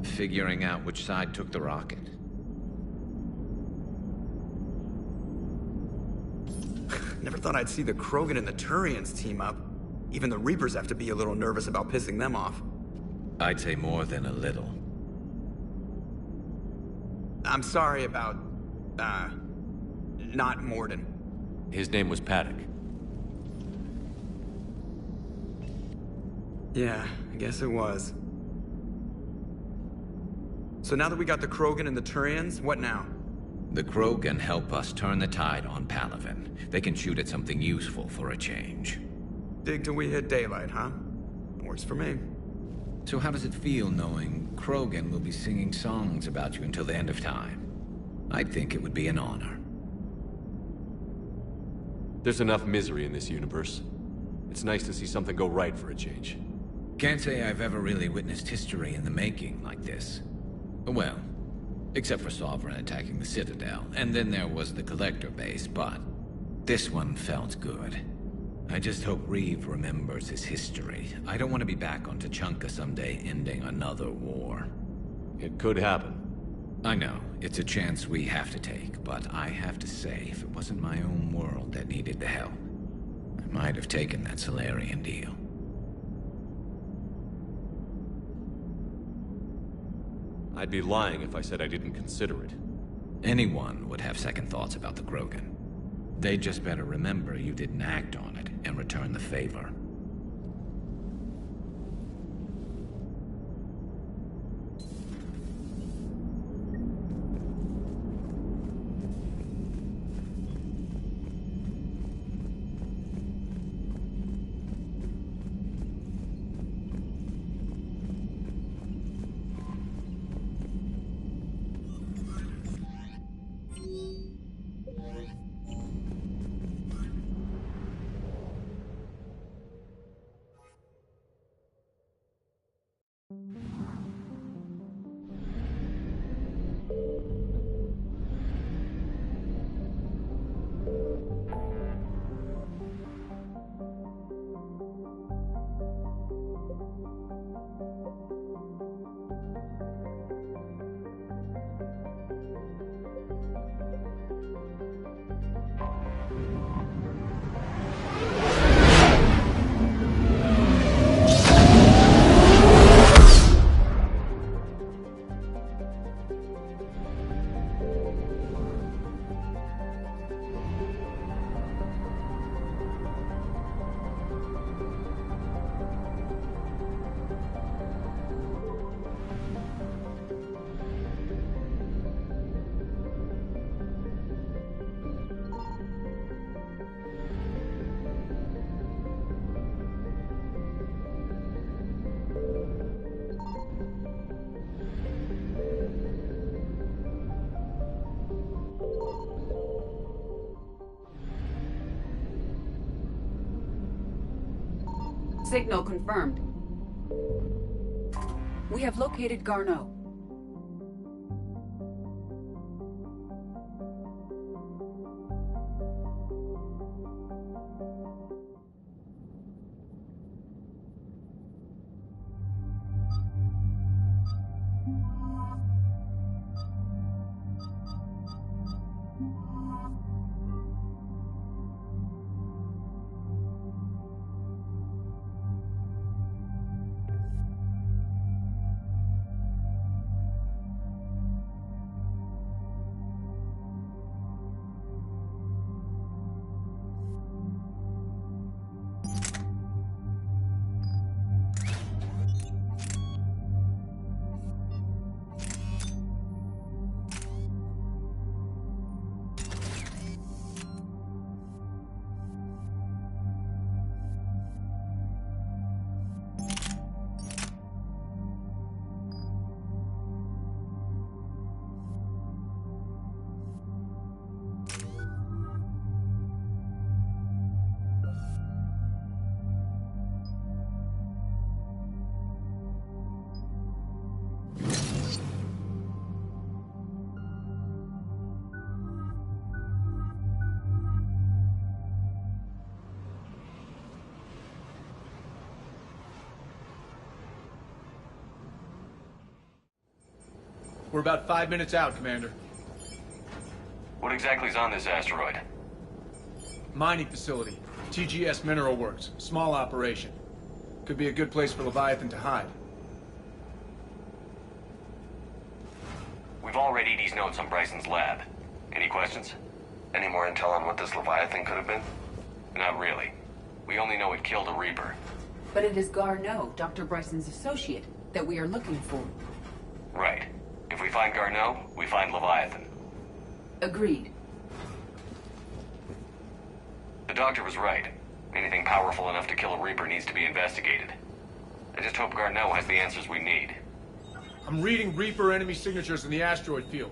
Figuring out which side took the rocket. Never thought I'd see the Krogan and the Turians team up. Even the Reapers have to be a little nervous about pissing them off. I'd say more than a little. I'm sorry about, not Mordin. His name was Paddock. Yeah, I guess it was. So now that we got the Krogan and the Turians, what now? The Krogan help us turn the tide on Palaven. They can shoot at something useful for a change. Dig till we hit daylight, huh? Works for me. So how does it feel knowing Krogan will be singing songs about you until the end of time? I'd think it would be an honor. There's enough misery in this universe. It's nice to see something go right for a change. Can't say I've ever really witnessed history in the making like this. Well, except for Sovereign attacking the Citadel, and then there was the Collector base, but this one felt good. I just hope Reeve remembers his history. I don't want to be back on Tuchanka someday ending another war. It could happen. I know, it's a chance we have to take, but I have to say, if it wasn't my own world that needed the help, I might have taken that Salarian deal. I'd be lying if I said I didn't consider it. Anyone would have second thoughts about the Krogan. They just better remember you didn't act on it and return the favor. Signal confirmed. We have located Garneau. We're about 5 minutes out, Commander. What exactly is on this asteroid? Mining facility. TGS Mineral Works. Small operation. Could be a good place for Leviathan to hide. We've all read Edie's notes on Bryson's lab. Any questions? Any more intel on what this Leviathan could have been? Not really. We only know it killed a Reaper. But it is Garneau, Dr. Bryson's associate, that we are looking for. Right. If we find Garneau, we find Leviathan. Agreed. The doctor was right. Anything powerful enough to kill a Reaper needs to be investigated. I just hope Garneau has the answers we need. I'm reading Reaper enemy signatures in the asteroid field.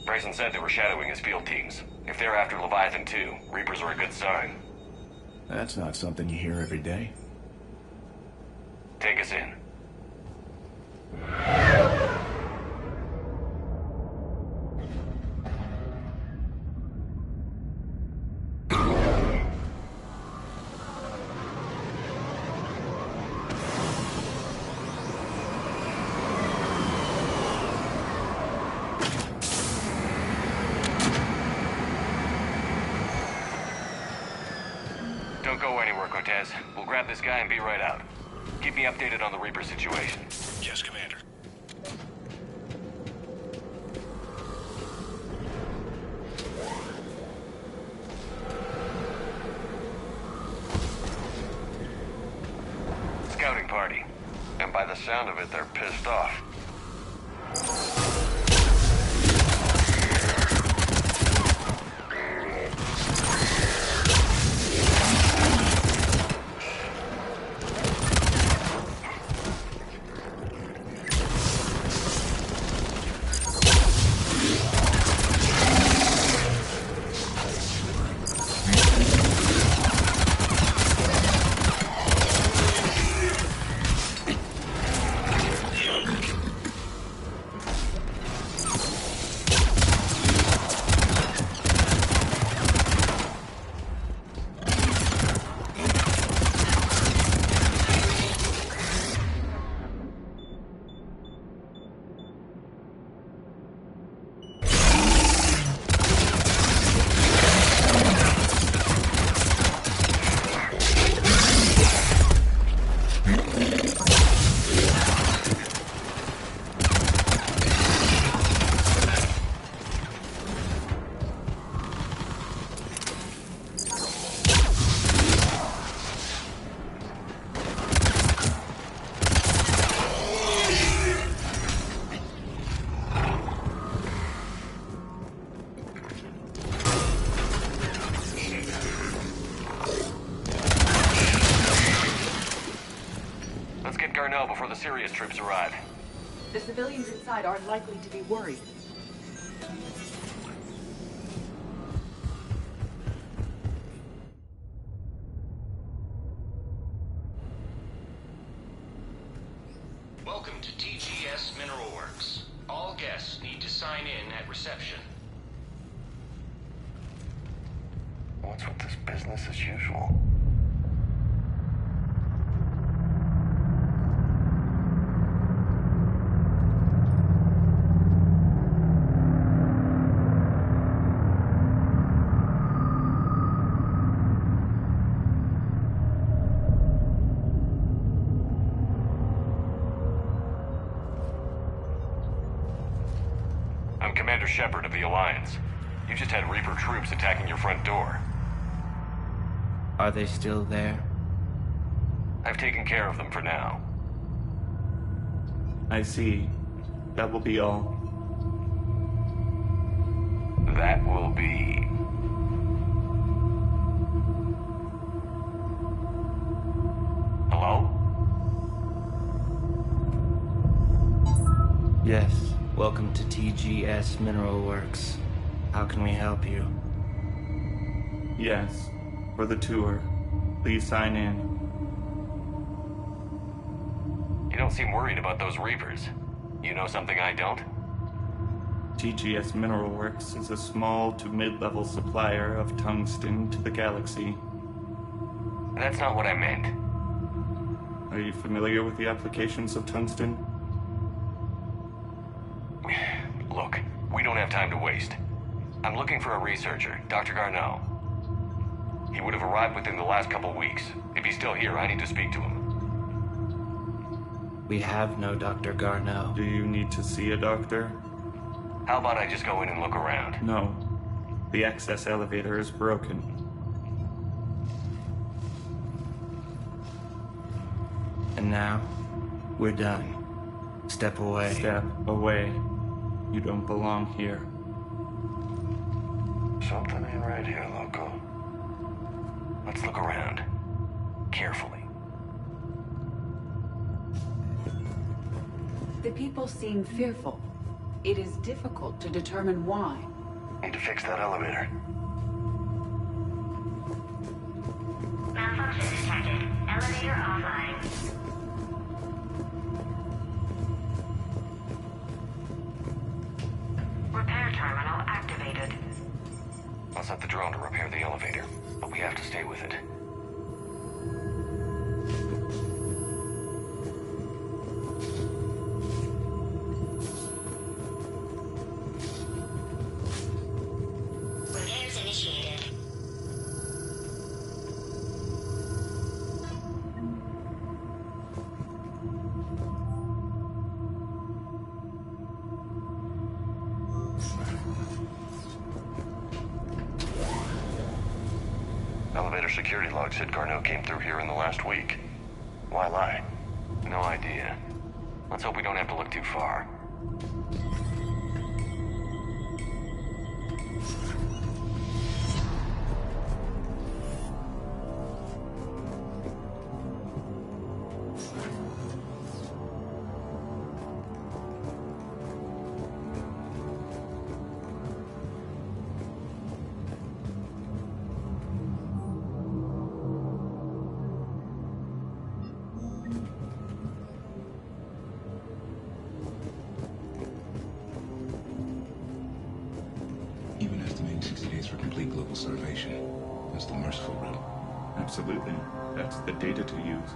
Bryson said they were shadowing his field teams. If they're after Leviathan too, Reapers are a good sign. That's not something you hear every day. Take us in. Don't go anywhere, Cortez. We'll grab this guy and be right out. Keep me updated on the Reaper situation. Yes, Commander. Scouting party. And by the sound of it, they're pissed off. Garneau before the Sirius troops arrive. The civilians inside aren't likely to be worried. Welcome to TGS Mineral Works. All guests need to sign in at reception. What's with this business as usual? I'm Commander Shepard of the Alliance. You just had Reaper troops attacking your front door. Are they still there? I've taken care of them for now. I see. That will be all. That will be... Hello? Yes. Welcome to TGS Mineral Works. How can we help you? Yes. For the tour. Please sign in. You don't seem worried about those Reapers. You know something I don't? TGS Mineral Works is a small to mid-level supplier of tungsten to the galaxy. That's not what I meant. Are you familiar with the applications of tungsten? have time to waste. I'm looking for a researcher, Dr. Garneau. He would have arrived within the last couple weeks. If he's still here, I need to speak to him. We have no Dr. Garneau. Do you need to see a doctor? How about I just go in and look around? No. The access elevator is broken. And now, we're done. Step away. Step away. You don't belong here. Something ain't right here, Loco. Let's look around. Carefully. The people seem fearful. It is difficult to determine why. Need to fix that elevator. Malfunction detected. Elevator offline. Repair terminal activated. I'll set the drone to repair the elevator, but we have to stay with it. Repairs initiated. Elevator security log said Garneau came through here in the last week. Why lie? No idea. Let's hope we don't have to look too far. Even estimating 60 days for complete global starvation. That's the merciful route. Absolutely. That's the data to use.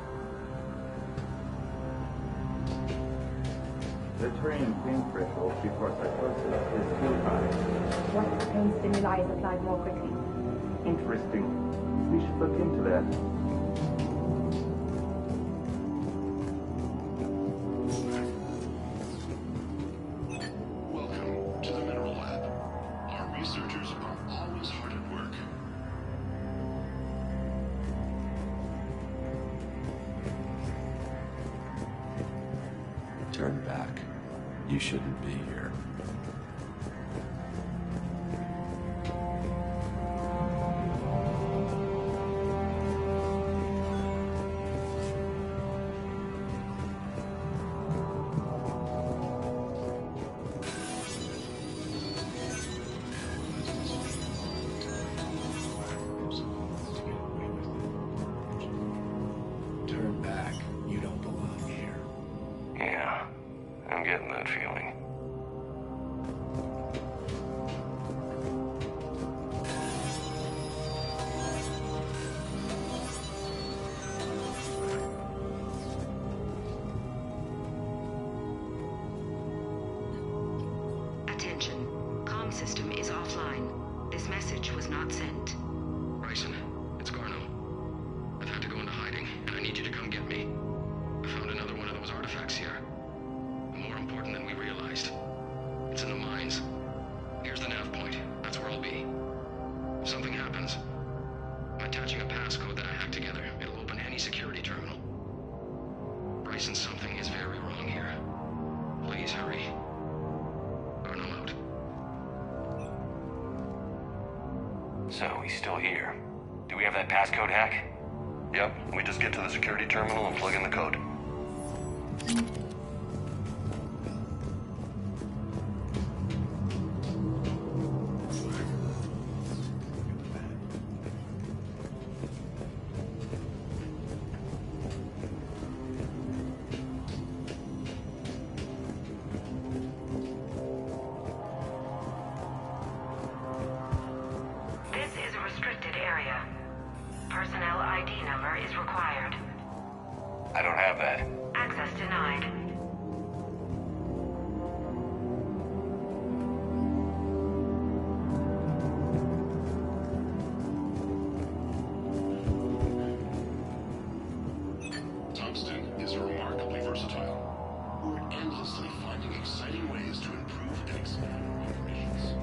The Turian pain threshold before psychosis is too high. What pain stimuli is applied more quickly? Interesting. We should look into that. Welcome to the Mineral Lab. Our researchers are always hard at work. Turn back. You shouldn't be here. Turn back. You don't belong here. Yeah, I'm getting that feeling. Attention. Comm system is offline. This message was not sent. Bryson, it's Garneau. I've had to go into hiding, and I need you to come get me. I found another one of those artifacts here. More important than we realized. It's in the mines. Here's the nav point. That's where I'll be. If something happens, I'm attaching a passcode that I hacked together. It'll open any security terminal. Bryson, something is very wrong here. Please hurry. Garneau out. So, he's still here. Do we have that passcode hack? Yep. We just get to the security terminal and plug in the code. This is a restricted area. Personnel ID number is required. I don't have that. Access denied. versatile, who are endlessly finding exciting ways to improve and expand our operations.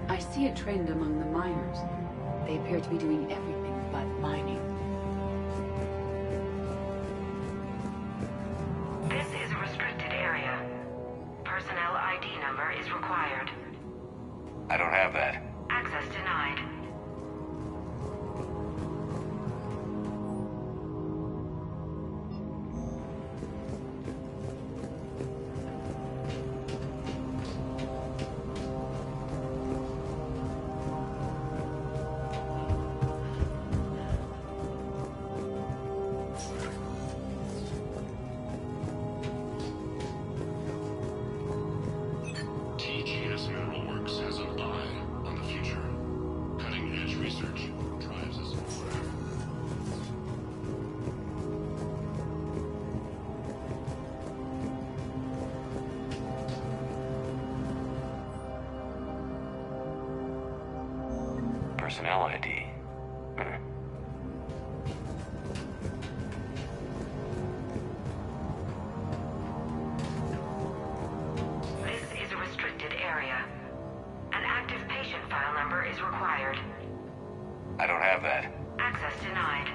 I see a trend among the miners. They appear to be doing everything but mining. This is a restricted area. Personnel ID number is required. I don't have that. Access denied. TGS Mineral Works has an eye on the future. Cutting-edge research drives us forward. Personnel ID. This is a restricted area. An active patient file number is required. I don't have that. Access denied.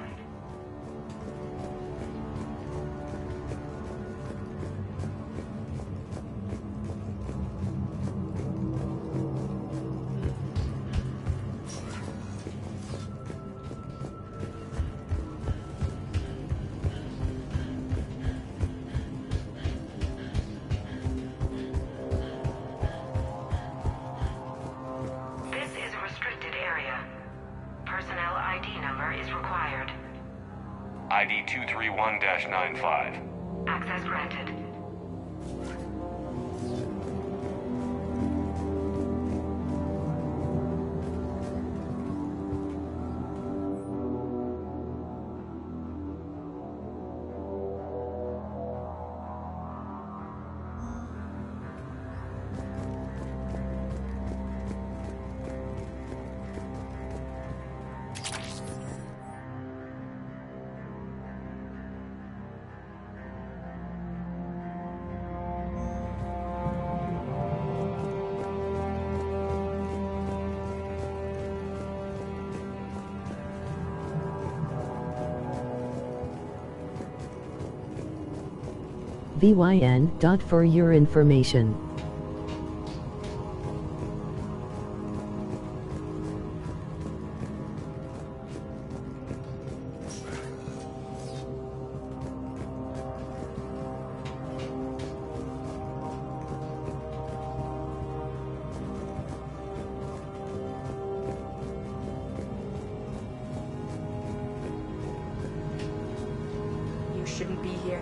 This is a restricted area. Personnel ID number is required. ID 231-95. Access granted. VYN. For your information. You shouldn't be here.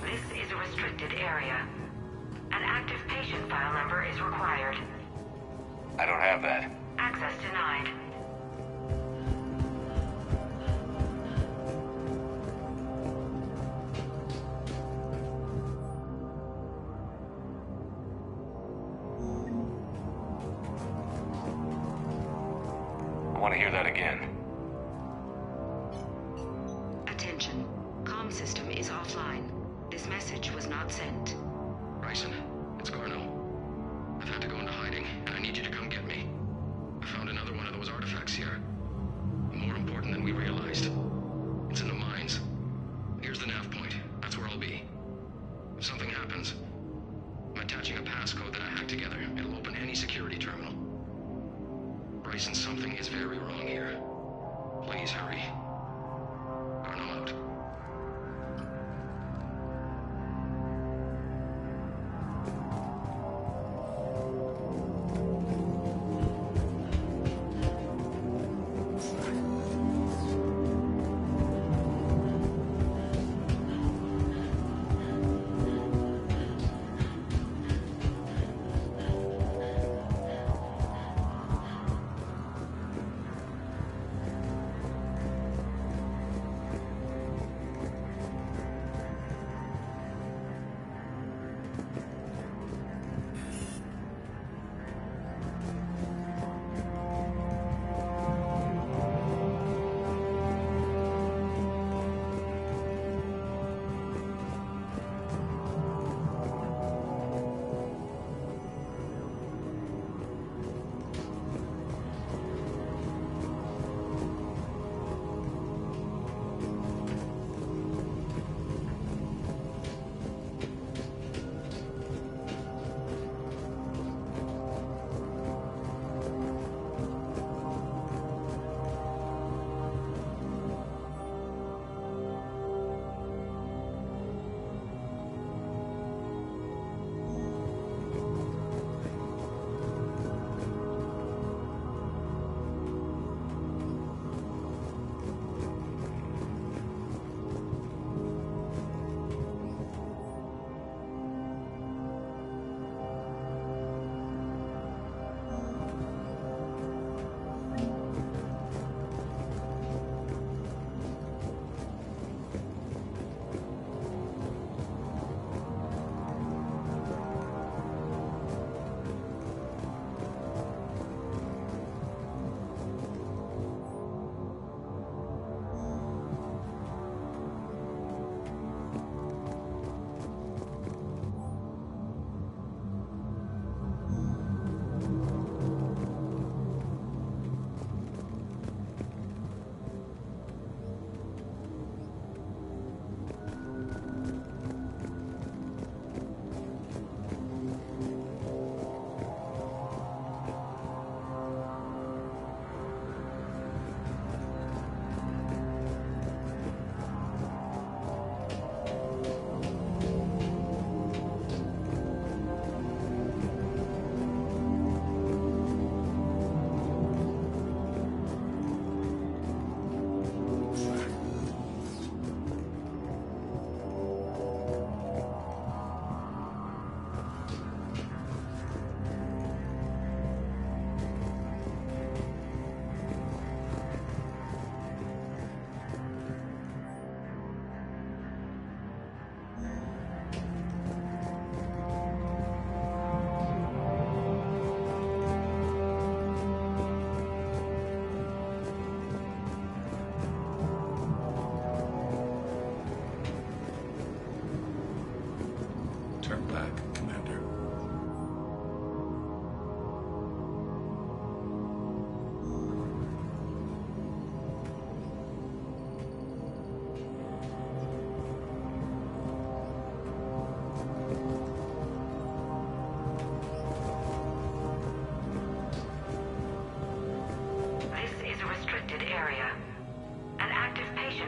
This is a restricted area. An active patient file number is required. I don't have that. Access denied. I want to hear that again. Attention. Comm system is offline. This message was not sent. Bryson, it's Garno. I've had to go into hiding, and I need you to come get me. I found another one of those artifacts here. More important than we realized. It's in the mines. Here's the nav point. That's where I'll be. If something happens, I'm attaching a passcode that I hacked together. It'll open any security terminal. Bryson, something is very wrong here. Please hurry. Garno out.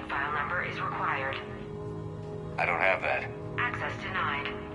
profile number is required. I don't have that. Access denied.